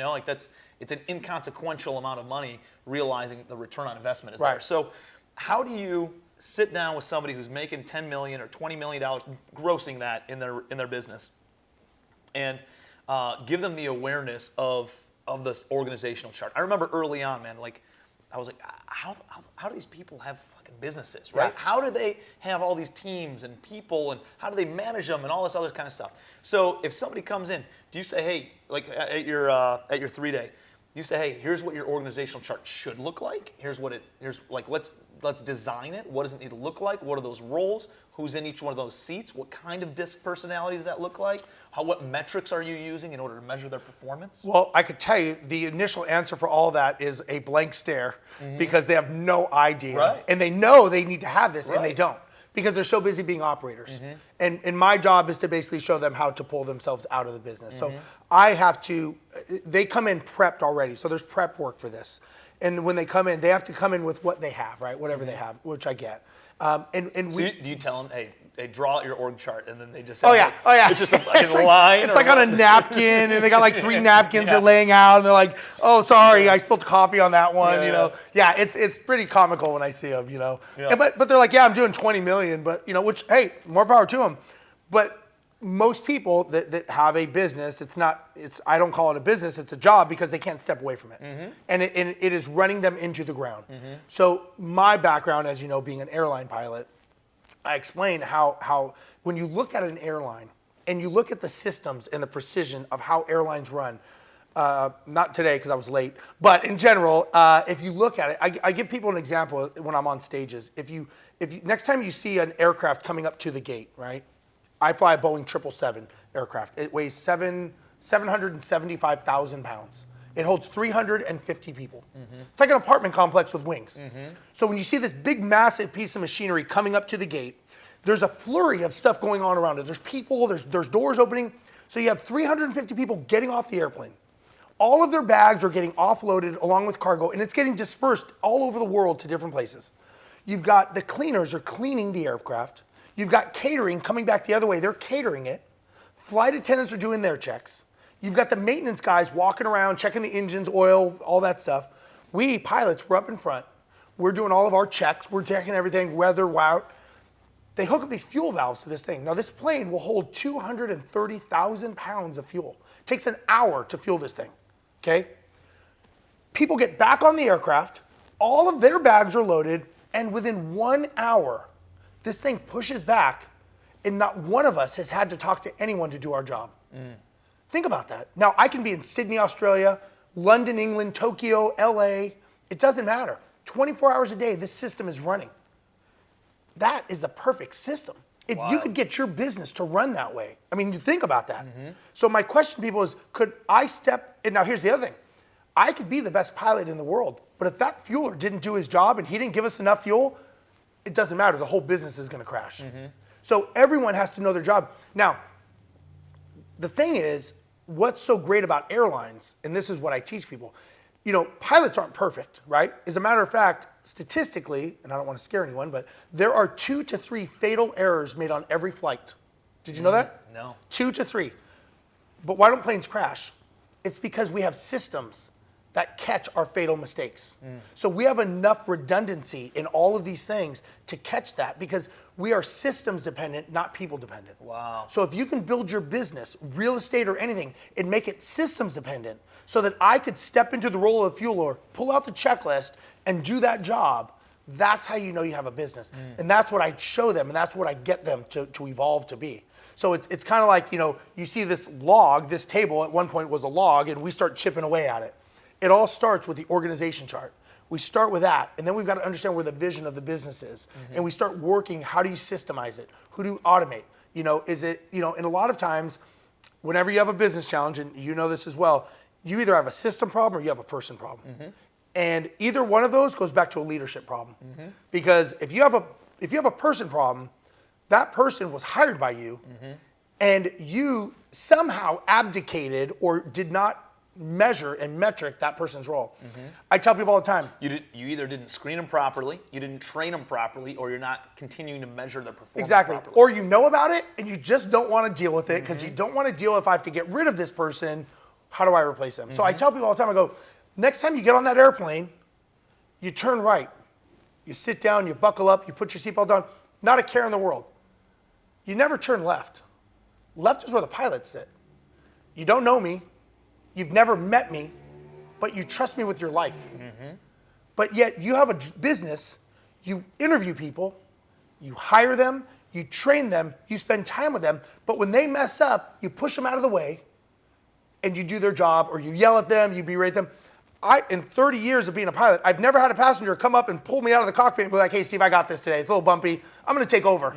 It's an inconsequential amount of money, realizing the return on investment is there. So how do you sit down with somebody who's making $10 million or $20 million, grossing that in their business, and give them the awareness of this organizational chart? I remember early on, man, I was like, how do these people have fucking businesses, right? Yeah. How do they have all these teams and people, and how do they manage them and all this other kind of stuff? So if somebody comes in, do you say, hey, like at your 3-day, you say, hey, here's what your organizational chart should look like. Here's let's design it. What does it need to look like? What are those roles? Who's in each one of those seats? What kind of disc personality does that look like? What metrics are you using in order to measure their performance? Well, I could tell you the initial answer for all that is a blank stare, because they have no idea. Right. And they know they need to have this, and they don't, because they're so busy being operators. And my job is to basically show them how to pull themselves out of the business. So they come in prepped already. So there's prep work for this. And when they come in, they have to come in with what they have, right? Whatever they have, which I get. So do you tell them, hey, draw out your org chart, and then they just say, oh yeah. It's just a line. It's like on a napkin, and they got like 3 napkins they're laying out, and they're like, oh, sorry, I spilled coffee on that one, Yeah, it's pretty comical when I see them, Yeah. But they're like, yeah, I'm doing 20 million, but which, hey, more power to them. But most people that have a business, I don't call it a business, it's a job, because they can't step away from it. And it is running them into the ground. So my background, as you know, being an airline pilot, I explain how when you look at an airline and you look at the systems and the precision of how airlines run, not today because I was late, but in general, if you look at it, I give people an example when I'm on stages. If you next time you see an aircraft coming up to the gate, right? I fly a Boeing 777 aircraft. It weighs 775,000 pounds. It holds 350 people. It's like an apartment complex with wings. So when you see this big, massive piece of machinery coming up to the gate, there's a flurry of stuff going on around it. There's people, there's doors opening. So you have 350 people getting off the airplane. All of their bags are getting offloaded along with cargo, and it's getting dispersed all over the world to different places. You've got the cleaners are cleaning the aircraft. You've got catering coming back the other way. They're catering it. Flight attendants are doing their checks. You've got the maintenance guys walking around, checking the engines, oil, all that stuff. We pilots, we're up in front. We're doing all of our checks. We're checking everything, weather, wow. They hook up these fuel valves to this thing. Now this plane will hold 230,000 pounds of fuel. It takes an hour to fuel this thing, okay? People get back on the aircraft, all of their bags are loaded, and within 1 hour, this thing pushes back, and not one of us has had to talk to anyone to do our job. Think about that. Now, I can be in Sydney, Australia, London, England, Tokyo, LA. It doesn't matter. 24 hours a day, this system is running. That is the perfect system. If you could get your business to run that way, I mean, you think about that. So my question to people is, could I step, and now here's the other thing. I could be the best pilot in the world, but if that fueler didn't do his job and he didn't give us enough fuel, it doesn't matter. The whole business is going to crash. So everyone has to know their job. Now, the thing is, what's so great about airlines, and this is what I teach people, you know, pilots aren't perfect, right? As a matter of fact, statistically, and I don't want to scare anyone, but there are 2 to 3 fatal errors made on every flight. Did you know that? No. 2 to 3. But why don't planes crash? It's because we have systems that catch our fatal mistakes. So we have enough redundancy in all of these things to catch that because we are systems dependent, not people dependent. Wow. So if you can build your business, real estate or anything, and make it systems dependent so that I could step into the role of the fueler, pull out the checklist and do that job, that's how you know you have a business. And that's what I show them and that's what I get them to evolve to be. So it's kind of like, you know, you see this log, this table at one point was a log and we start chipping away at it. It all starts with the organization chart. We start with that, and then we've got to understand where the vision of the business is. And we start working, how do you systemize it? Who do you automate? You know, is it, you know, and a lot of times, whenever you have a business challenge, and you know this as well, you either have a system problem or you have a person problem. And either one of those goes back to a leadership problem. Because if you have a person problem, that person was hired by you, and you somehow abdicated or did not measure and metric that person's role. I tell people all the time. You either didn't screen them properly, you didn't train them properly, or you're not continuing to measure their performance properly. Or you know about it and you just don't want to deal with it because you don't want to deal if I have to get rid of this person, how do I replace them? So I tell people all the time, I go, next time you get on that airplane, you turn right. You sit down, you buckle up, you put your seatbelt on, not a care in the world. You never turn left. Left is where the pilots sit. You don't know me. You've never met me, but you trust me with your life. But yet you have a business, you interview people, you hire them, you train them, you spend time with them, but when they mess up, you push them out of the way and you do their job or you yell at them, you berate them. In 30 years of being a pilot, I've never had a passenger come up and pull me out of the cockpit and be like, hey, Steve, I got this today. It's a little bumpy. I'm going to take over.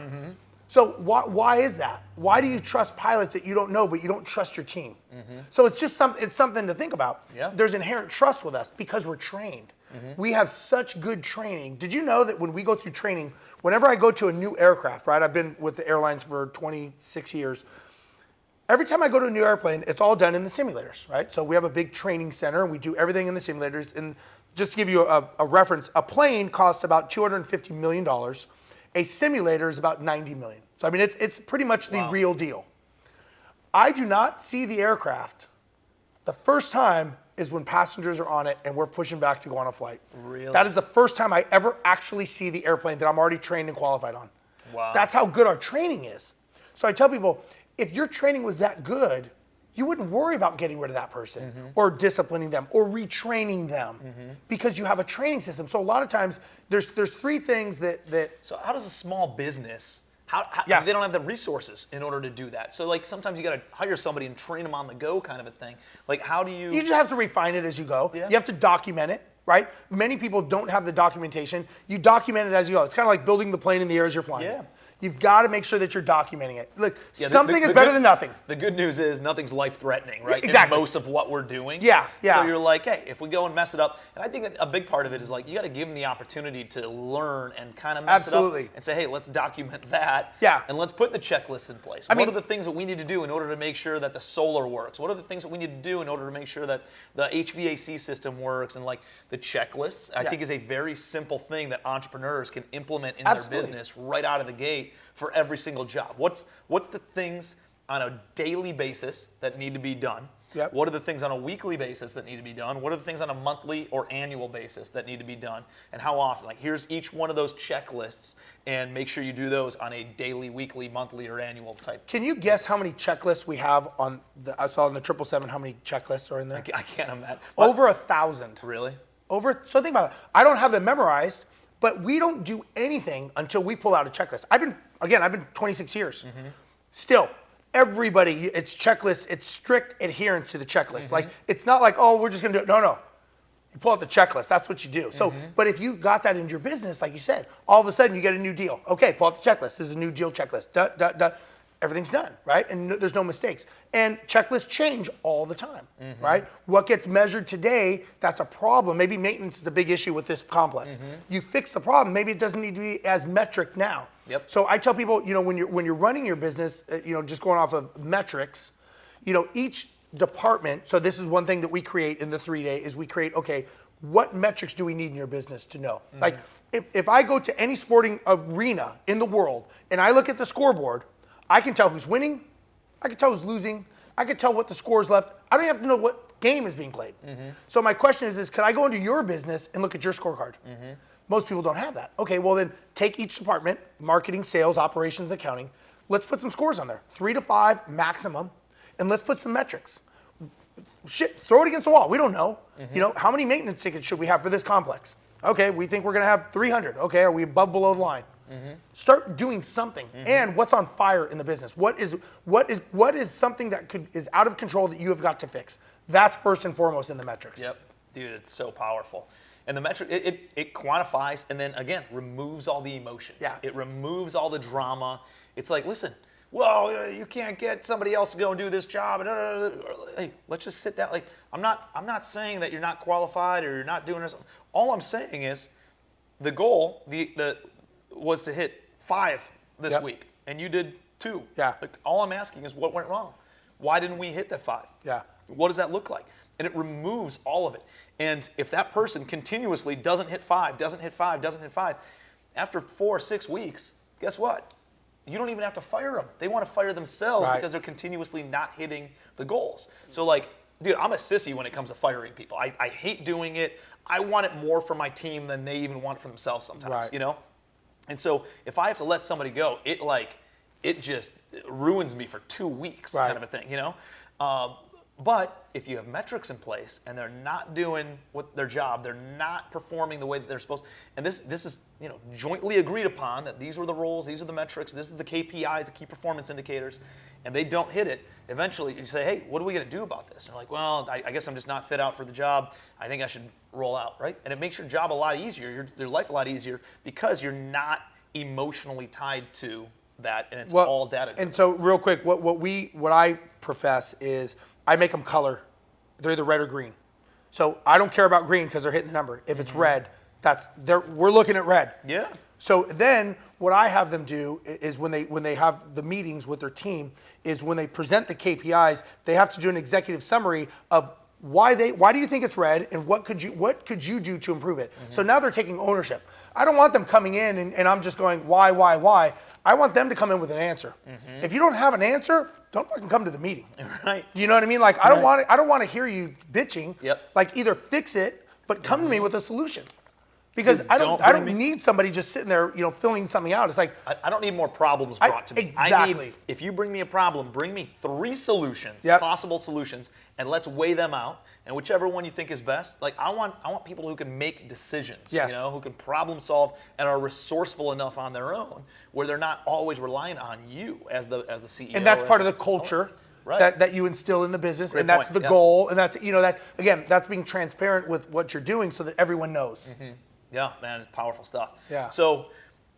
So why is that? Why do you trust pilots that you don't know, but you don't trust your team? So it's just something to think about. There's inherent trust with us because we're trained. We have such good training. Did you know that when we go through training, whenever I go to a new aircraft, right? I've been with the airlines for 26 years. Every time I go to a new airplane, it's all done in the simulators, right? So we have a big training center and we do everything in the simulators. And just to give you a reference, a plane costs about $250 million. A simulator is about 90 million. So I mean, it's pretty much the real deal. I do not see the aircraft. The first time is when passengers are on it and we're pushing back to go on a flight. Really? That is the first time I ever actually see the airplane that I'm already trained and qualified on. Wow. That's how good our training is. So I tell people, if your training was that good, you wouldn't worry about getting rid of that person or disciplining them or retraining them because you have a training system. So a lot of times there's 3 things that So how does a small business, how they don't have the resources in order to do that? So like sometimes you got to hire somebody and train them on the go kind of a thing. Like how do you? You just have to refine it as you go. You have to document it, right? Many people don't have the documentation. You document it as you go. It's kind of like building the plane in the air as you're flying. You've got to make sure that you're documenting it. Look, something is better than nothing. The good news is nothing's life-threatening, right? Exactly. In most of what we're doing. Yeah. So you're like, hey, if we go and mess it up, and I think that a big part of it is like you got to give them the opportunity to learn and kind of mess it up and say, hey, let's document that. And let's put the checklists in place. What are the things that we need to do in order to make sure that the solar works? What are the things that we need to do in order to make sure that the HVAC system works? And like the checklists, I think is a very simple thing that entrepreneurs can implement in their business right out of the gate for every single job. What's the things on a daily basis that need to be done? Yep. What are the things on a weekly basis that need to be done? What are the things on a monthly or annual basis that need to be done? And how often? Like, here's each one of those checklists, and make sure you do those on a daily, weekly, monthly, or annual type. Can you guess how many checklists we have on I saw in the 777 how many checklists are in there? I can't imagine. Over 1,000. Really? So think about it. I don't have them memorized, but we don't do anything until we pull out a checklist. I've been 26 years. Still, everybody, it's checklists, it's strict adherence to the checklist. Like, it's not like, oh, we're just gonna do it. No. You pull out the checklist, that's what you do. So, but if you got that into your business, like you said, all of a sudden you get a new deal. Okay, pull out the checklist. This is a new deal checklist. Everything's done, right? And there's no mistakes. And checklists change all the time, right? What gets measured today, that's a problem. Maybe maintenance is a big issue with this complex. You fix the problem, maybe it doesn't need to be as metric now. Yep. So I tell people, when you're running your business, just going off of metrics, each department, so this is one thing that we create in the 3-day, is we create, okay, what metrics do we need in your business to know? Like, if I go to any sporting arena in the world and I look at the scoreboard, I can tell who's winning, I can tell who's losing, I can tell what the score's left. I don't have to know what game is being played. So my question is could I go into your business and look at your scorecard? Most people don't have that. Okay, well then take each department, marketing, sales, operations, accounting, let's put some scores on there, 3 to 5 maximum, and let's put some metrics. Shit, throw it against the wall. We don't know. How many maintenance tickets should we have for this complex? Okay, we think we're gonna have 300. Okay, are we above, below the line? Start doing something. And what's on fire in the business? What is something that is out of control that you have got to fix? That's first and foremost in the metrics. Yep, dude, it's so powerful. And the metric, it quantifies and then again removes all the emotions. Yeah. It removes all the drama. It's like, listen, well, you can't get somebody else to go and do this job. Hey, let's just sit down. Like, I'm not saying that you're not qualified or you're not doing this. All I'm saying is the goal was to hit 5 this week, and you did 2. Yeah. Like, all I'm asking is what went wrong? Why didn't we hit that 5? Yeah. What does that look like? And it removes all of it. And if that person continuously doesn't hit 5, after 4 or 6 weeks, guess what? You don't even have to fire them. They want to fire themselves because they're continuously not hitting the goals. So like, dude, I'm a sissy when it comes to firing people. I hate doing it. I want it more for my team than they even want for themselves sometimes, And so if I have to let somebody go, it just ruins me for 2 weeks kind of a thing, But if you have metrics in place and they're not doing their job, they're not performing the way that they're supposed to, and this is jointly agreed upon that these are the roles, these are the metrics, this is the KPIs, the key performance indicators, and they don't hit it, eventually you say, hey, what are we going to do about this? And they're like, well, I guess I'm just not fit out for the job. I think I should roll out, right? And it makes your job a lot easier, your life a lot easier, because you're not emotionally tied to that, and it's all data driven. And so real quick, what I profess is I make them color. They're either red or green. So I don't care about green because they're hitting the number. If it's red, we're looking at red. Yeah. So then what I have them do is when they have the meetings with their team is when they present the KPIs, they have to do an executive summary of why do you think it's red and what could you do to improve it? So now they're taking ownership. I don't want them coming in and I'm just going why. I want them to come in with an answer. If you don't have an answer, don't fucking come to the meeting. Right. You know what I mean? Like I don't want to hear you bitching. Yep. Like either fix it, but come to me with a solution. Because I don't need somebody just sitting there, filling something out. It's like I don't need more problems brought to me. Exactly. If you bring me a problem, bring me 3 solutions, possible solutions, and let's weigh them out. And whichever one you think is best, like I want people who can make decisions, who can problem solve and are resourceful enough on their own, where they're not always relying on you as the CEO. And that's part of the culture. Right. That you instill in the business, Great and that's point. the goal, and that's that's being transparent with what you're doing so that everyone knows. Yeah, man, it's powerful stuff. Yeah. So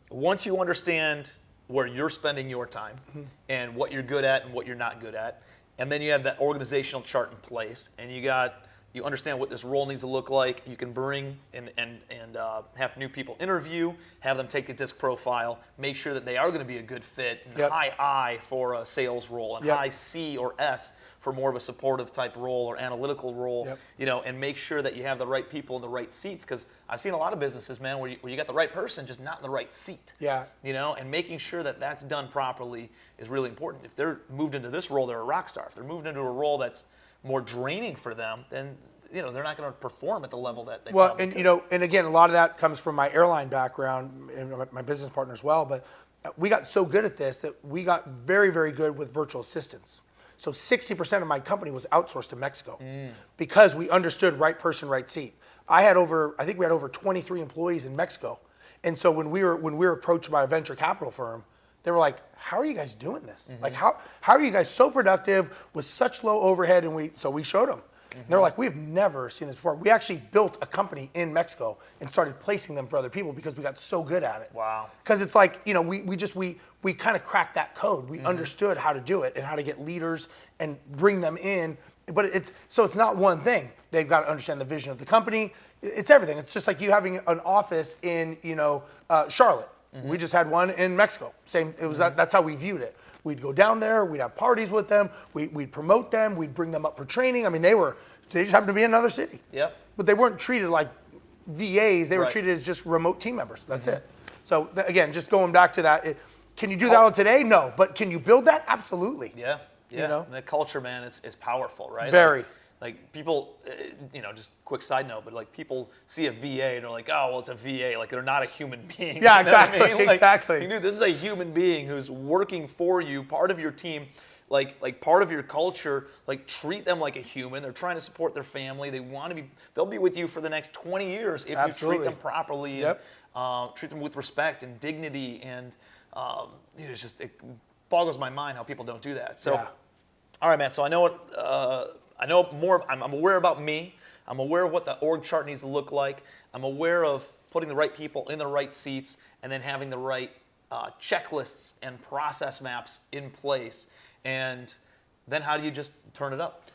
once you understand where you're spending your time and what you're good at and what you're not good at, and then you have that organizational chart in place, and you understand what this role needs to look like. You can bring and have new people interview, have them take a disc profile, make sure that they are going to be a good fit, and high I for a sales role, and high C or S for more of a supportive type role or analytical role, and make sure that you have the right people in the right seats. Because I've seen a lot of businesses, man, where you got the right person, just not in the right seat. Yeah. And making sure that that's done properly is really important. If they're moved into this role, they're a rock star. If they're moved into a role that's more draining for them, then they're not going to perform at the level that they Well, probably and could. and again, a lot of that comes from my airline background and my business partner as well. But we got so good at this that we got very, very good with virtual assistants. So 60% of my company was outsourced to Mexico because we understood right person, right seat. I think we had over 23 employees in Mexico. And so when we were approached by a venture capital firm, they were like, how are you guys doing this? Like, how are you guys so productive with such low overhead? And so we showed them. And they're like, we've never seen this before. We actually built a company in Mexico and started placing them for other people because we got so good at it. Wow. Because it's like, we kind of cracked that code. We understood how to do it and how to get leaders and bring them in. But it's not one thing. They've got to understand the vision of the company. It's everything. It's just like you having an office in, Charlotte. We just had one in Mexico. Same. It was that's how we viewed it. We'd go down there. We'd have parties with them. We'd promote them. We'd bring them up for training. I mean, they just happened to be in another city. Yep. But they weren't treated like VAs. They were Right. treated as just remote team members. That's it. So again, just going back to that, can you do that all today? No. But can you build that? Absolutely. Yeah. Yeah. And the culture, man, is powerful, right? Very. Like people, just quick side note, but like people see a VA and they're like, oh, well, it's a VA. Like they're not a human being. Yeah, You know what I exactly. mean? Like, Exactly. This is a human being who's working for you, part of your team, like part of your culture. Like treat them like a human. They're trying to support their family. They'll be with you for the next 20 years if Absolutely. you treat them properly Yep. and treat them with respect and dignity. And it boggles my mind how people don't do that. So. Yeah. All right, man. So I know what I know more. I'm aware about me. I'm aware of what the org chart needs to look like. I'm aware of putting the right people in the right seats and then having the right checklists and process maps in place. And then how do you just turn it up?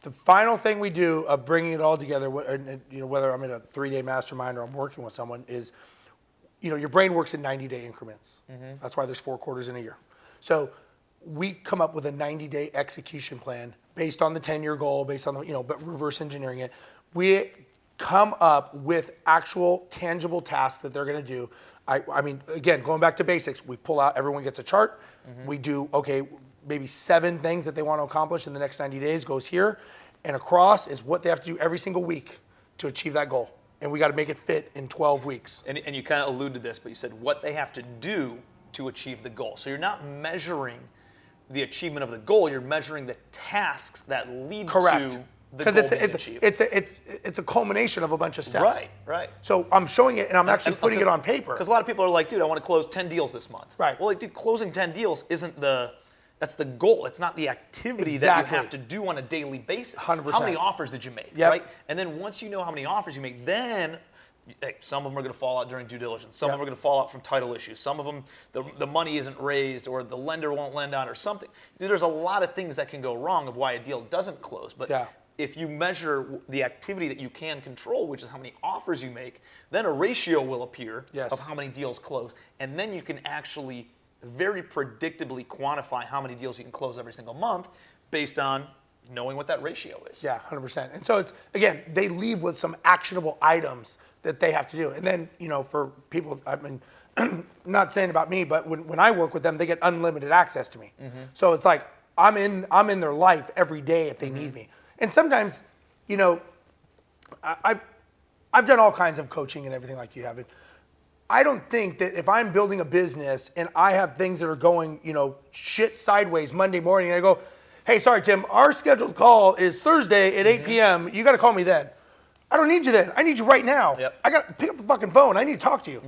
The final thing we do of bringing it all together, whether I'm in a 3-day mastermind or I'm working with someone, is, your brain works in 90-day increments. That's why there's 4 quarters in a year. So we come up with a 90-day execution plan based on the 10-year goal, based on the, but reverse engineering it. We come up with actual tangible tasks that they're going to do. I mean, again, going back to basics, we pull out, everyone gets a chart. We do, maybe 7 things that they want to accomplish in the next 90 days goes here. And across is what they have to do every single week to achieve that goal. And we got to make it fit in 12 weeks. And you kind of alluded to this, but you said what they have to do to achieve the goal. So you're not measuring the achievement of the goal, you're measuring the tasks that lead Correct. to the goal being achieved. It's a culmination of a bunch of steps. Right. So I'm showing it and I'm actually putting it on paper. Because a lot of people are like, dude, I want to close 10 deals this month. Right. Well, dude, closing 10 deals that's the goal. It's not the activity Exactly. that you have to do on a daily basis. 100%. How many offers did you make, Yep. right? And then once you know how many offers you make, then some of them are going to fall out during due diligence. Some of them are going to fall out from title issues. Some of them, the money isn't raised or the lender won't lend on or something. There's a lot of things that can go wrong of why a deal doesn't close. But if you measure the activity that you can control, which is how many offers you make, then a ratio will appear of how many deals close. And then you can actually very predictably quantify how many deals you can close every single month based on knowing what that ratio is. Yeah, 100%. And so it's, again, they leave with some actionable items that they have to do. And then, for people, I mean, not saying about me, but when I work with them, they get unlimited access to me. So it's like, I'm in their life every day if they need me. And sometimes, I've done all kinds of coaching and everything like you have. I don't think that if I'm building a business and I have things that are going, shit sideways Monday morning, and I go, hey, sorry, Tim, our scheduled call is Thursday at 8 p.m. You got to call me then. I don't need you then. I need you right now. Yep. I got to pick up the fucking phone. I need to talk to you.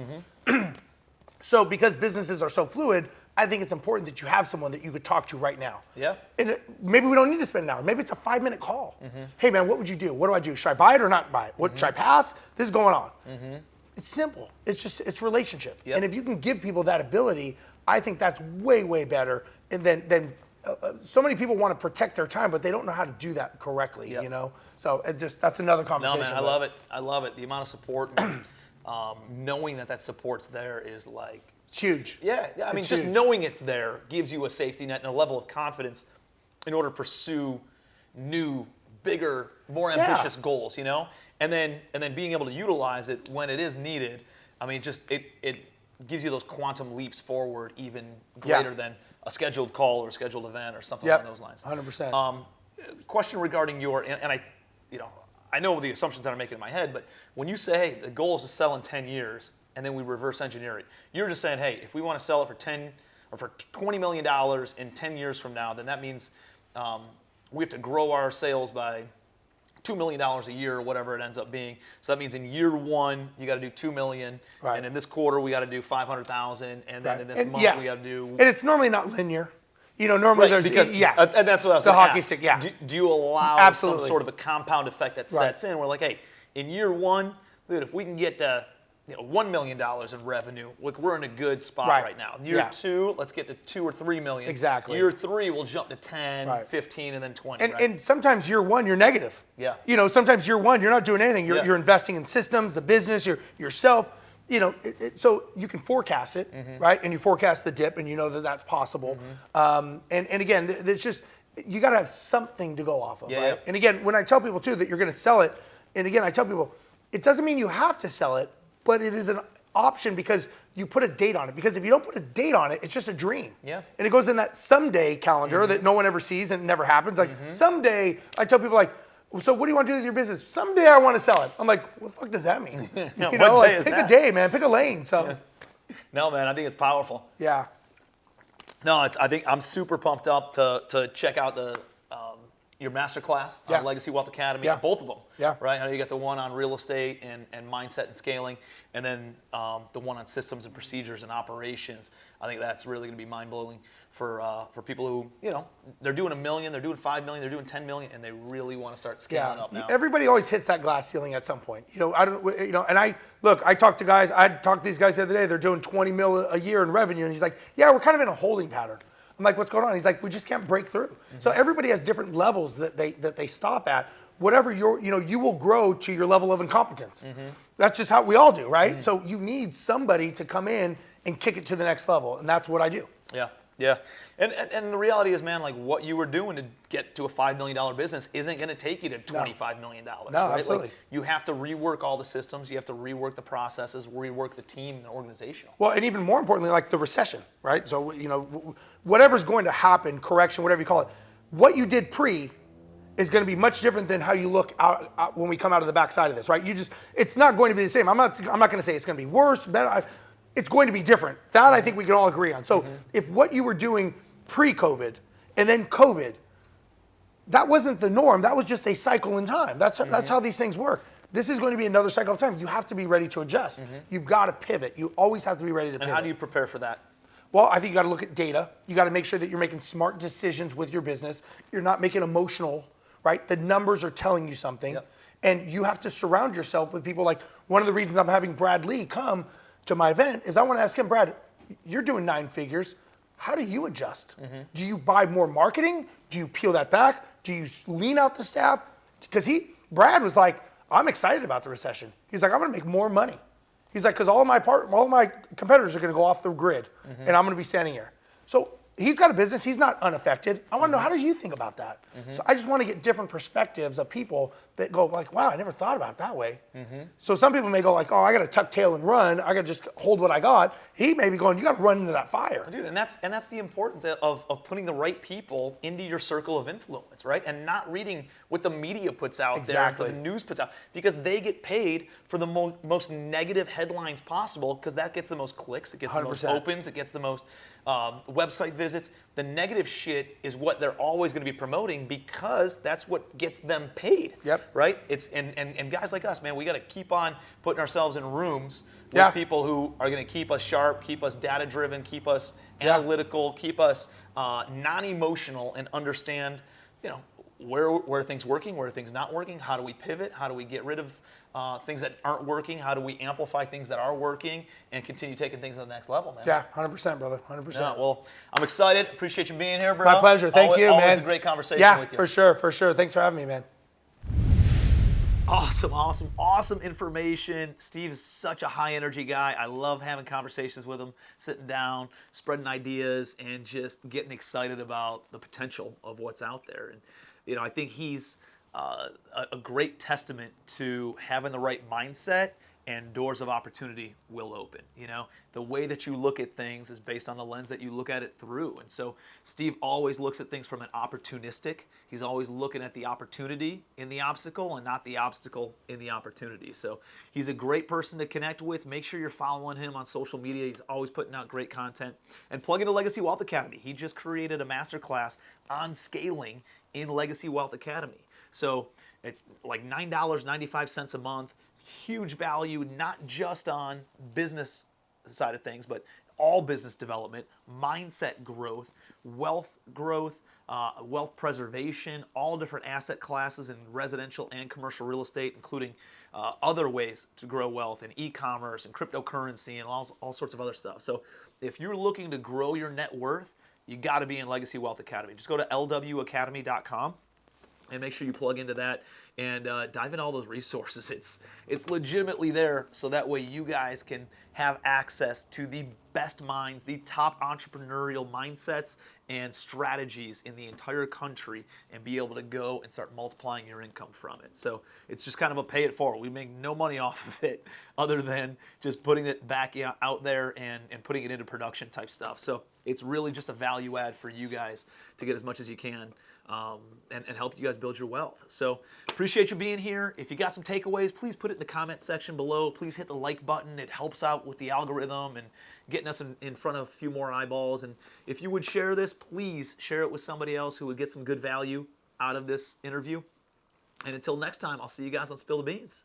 So because businesses are so fluid, I think it's important that you have someone that you could talk to right now. Yeah. And maybe we don't need to spend an hour. Maybe it's a 5-minute call. Hey, man, what would you do? What do I do? Should I buy it or not buy it? What should I pass? This is going on. It's simple. It's relationship. Yep. And if you can give people that ability, I think that's way, way better. And then so many people want to protect their time, but they don't know how to do that correctly, So that's another conversation. No, man, I love it. I love it. The amount of support, knowing that support's there is like... It's huge. Yeah. I mean, It's just huge. knowing it's there gives you a safety net and a level of confidence in order to pursue new, bigger, more ambitious goals, And then being able to utilize it when it is needed. I mean, just it gives you those quantum leaps forward even greater than a scheduled call or a scheduled event or something along those lines. 100%. question regarding and I know the assumptions that I'm making in my head, but when you say, hey, the goal is to sell in 10 years, and then we reverse engineer it, you're just saying, hey, if we want to sell it for $20 million in 10 years from now, then that means we have to grow our sales by $2 million a year, or whatever it ends up being. So that means in year one, you got to do $2 million, right. and in this quarter, we got to do $500,000, and then in this month, we got to do. And it's normally not linear. Normally there's and that's what I was the hockey ask. stick. Yeah. Do you allow Absolutely. some sort of a compound effect that sets in? We're like, hey, in year one, dude, if we can get to $1 million in revenue, look, we're in a good spot right now. Year two, let's get to 2 or 3 million. Exactly. Year three, we'll jump to 10, 15, and then 20. And sometimes year one, you're negative. Yeah. Sometimes year one, you're not doing anything. You're investing in systems, the business, yourself. So you can forecast it, right? And you forecast the dip, and you know that that's possible. And again, it's just, you got to have something to go off of, right? Yeah. And again, when I tell people too that you're going to sell it, and again, I tell people, it doesn't mean you have to sell it, but it is an option because you put a date on it. Because if you don't put a date on it, it's just a dream. Yeah. And it goes in that someday calendar that no one ever sees and it never happens. Like someday, I tell people like, so what do you want to do with your business? Someday I want to sell it. I'm like, what the fuck does that mean? Pick a day, man. Pick a lane. So. No, man, I think it's powerful. Yeah. No, I think I'm super pumped up to check out your masterclass on Legacy Wealth Academy, both of them. Yeah. Right. I know you got the one on real estate and mindset and scaling, and then the one on systems and procedures and operations. I think that's really going to be mind blowing for people who they're doing $1 million, they're doing $5 million, they're doing $10 million, and they really want to start scaling up now. Everybody always hits that glass ceiling at some point. I don't. And I talk to guys. I talked to these guys the other day. They're doing 20 mil a year in revenue, and he's like, yeah, we're kind of in a holding pattern. I'm like, what's going on? He's like, we just can't break through. So everybody has different levels that they stop at. Whatever you will grow to your level of incompetence. That's just how we all do, right? So you need somebody to come in and kick it to the next level, and that's what I do. Yeah. Yeah, and the reality is, man, like what you were doing to get to a $5 million business isn't going to take you to $25 million. No, right? absolutely. Like, you have to rework all the systems, you have to rework the processes, rework the team and the organizational. Well, and even more importantly, like the recession, right? So whatever's going to happen, correction, whatever you call it, what you did pre is going to be much different than how you look out when we come out of the backside of this, right? It's not going to be the same. I'm not going to say it's going to be worse, better. It's going to be different. That I think we can all agree on. So if what you were doing pre-COVID and then COVID, that wasn't the norm. That was just a cycle in time. That's how these things work. This is going to be another cycle of time. You have to be ready to adjust. You've got to pivot. You always have to be ready to pivot. And how do you prepare for that? Well, I think you got to look at data. You got to make sure that you're making smart decisions with your business. You're not making emotional, right? The numbers are telling you something. Yep. And you have to surround yourself with people like, one of the reasons I'm having Brad Lee come to my event is I want to ask him, Brad, you're doing 9 figures. How do you adjust? Do you buy more marketing? Do you peel that back? Do you lean out the staff? Because Brad was like, I'm excited about the recession. He's like, I'm going to make more money. He's like, because all of my competitors are going to go off the grid, and I'm going to be standing here. So he's got a business. He's not unaffected. I want to know, how do you think about that? So I just want to get different perspectives of people that go like, wow, I never thought about it that way. So some people may go like, oh, I got to tuck tail and run. I got to just hold what I got. He may be going, you got to run into that fire. Dude, and that's the importance of putting the right people into your circle of influence, right? And not reading what the media puts out there, what the news puts out, because they get paid for the most negative headlines possible, because that gets the most clicks, it gets 100%. The most opens, it gets the most website visits. The negative shit is what they're always going to be promoting, because that's what gets them paid. Yep. Right? It's and guys like us, man, we got to keep on putting ourselves in rooms with people who are going to keep us sharp, keep us data driven, keep us analytical, keep us non-emotional, and understand, where are things working, where are things not working, how do we pivot, how do we get rid of things that aren't working, how do we amplify things that are working, and continue taking things to the next level, man. Yeah, 100%, brother, 100%. Yeah, well, I'm excited. Appreciate you being here, bro. My pleasure. Thank you, man. Always a great conversation with you. Yeah, for sure. Thanks for having me, man. Awesome information. Steve is such a high energy guy. I love having conversations with him, sitting down, spreading ideas, and just getting excited about the potential of what's out there. And, I think he's a great testament to having the right mindset and doors of opportunity will open. You know, the way that you look at things is based on the lens that you look at it through. And so Steve always looks at things from an opportunistic. He's always looking at the opportunity in the obstacle and not the obstacle in the opportunity. So he's a great person to connect with. Make sure you're following him on social media. He's always putting out great content. And plug into Legacy Wealth Academy. He just created a masterclass on scaling in Legacy Wealth Academy. So it's like $9.95 a month. Huge value, not just on business side of things, but all business development, mindset growth, wealth preservation, all different asset classes in residential and commercial real estate, including other ways to grow wealth in e-commerce and cryptocurrency and all sorts of other stuff. So if you're looking to grow your net worth, you got to be in Legacy Wealth Academy. Just go to lwacademy.com. and make sure you plug into that and dive into all those resources. It's legitimately there, so that way you guys can have access to the best minds, the top entrepreneurial mindsets and strategies in the entire country, and be able to go and start multiplying your income from it. So it's just kind of a pay it forward. We make no money off of it other than just putting it back out there and putting it into production type stuff. So it's really just a value add for you guys to get as much as you can. And help you guys build your wealth. So appreciate you being here. If you got some takeaways, please put it in the comment section below. Please hit the like button. It helps out with the algorithm and getting us in front of a few more eyeballs. And if you would share this, please share it with somebody else who would get some good value out of this interview. And until next time, I'll see you guys on Spill the Beans.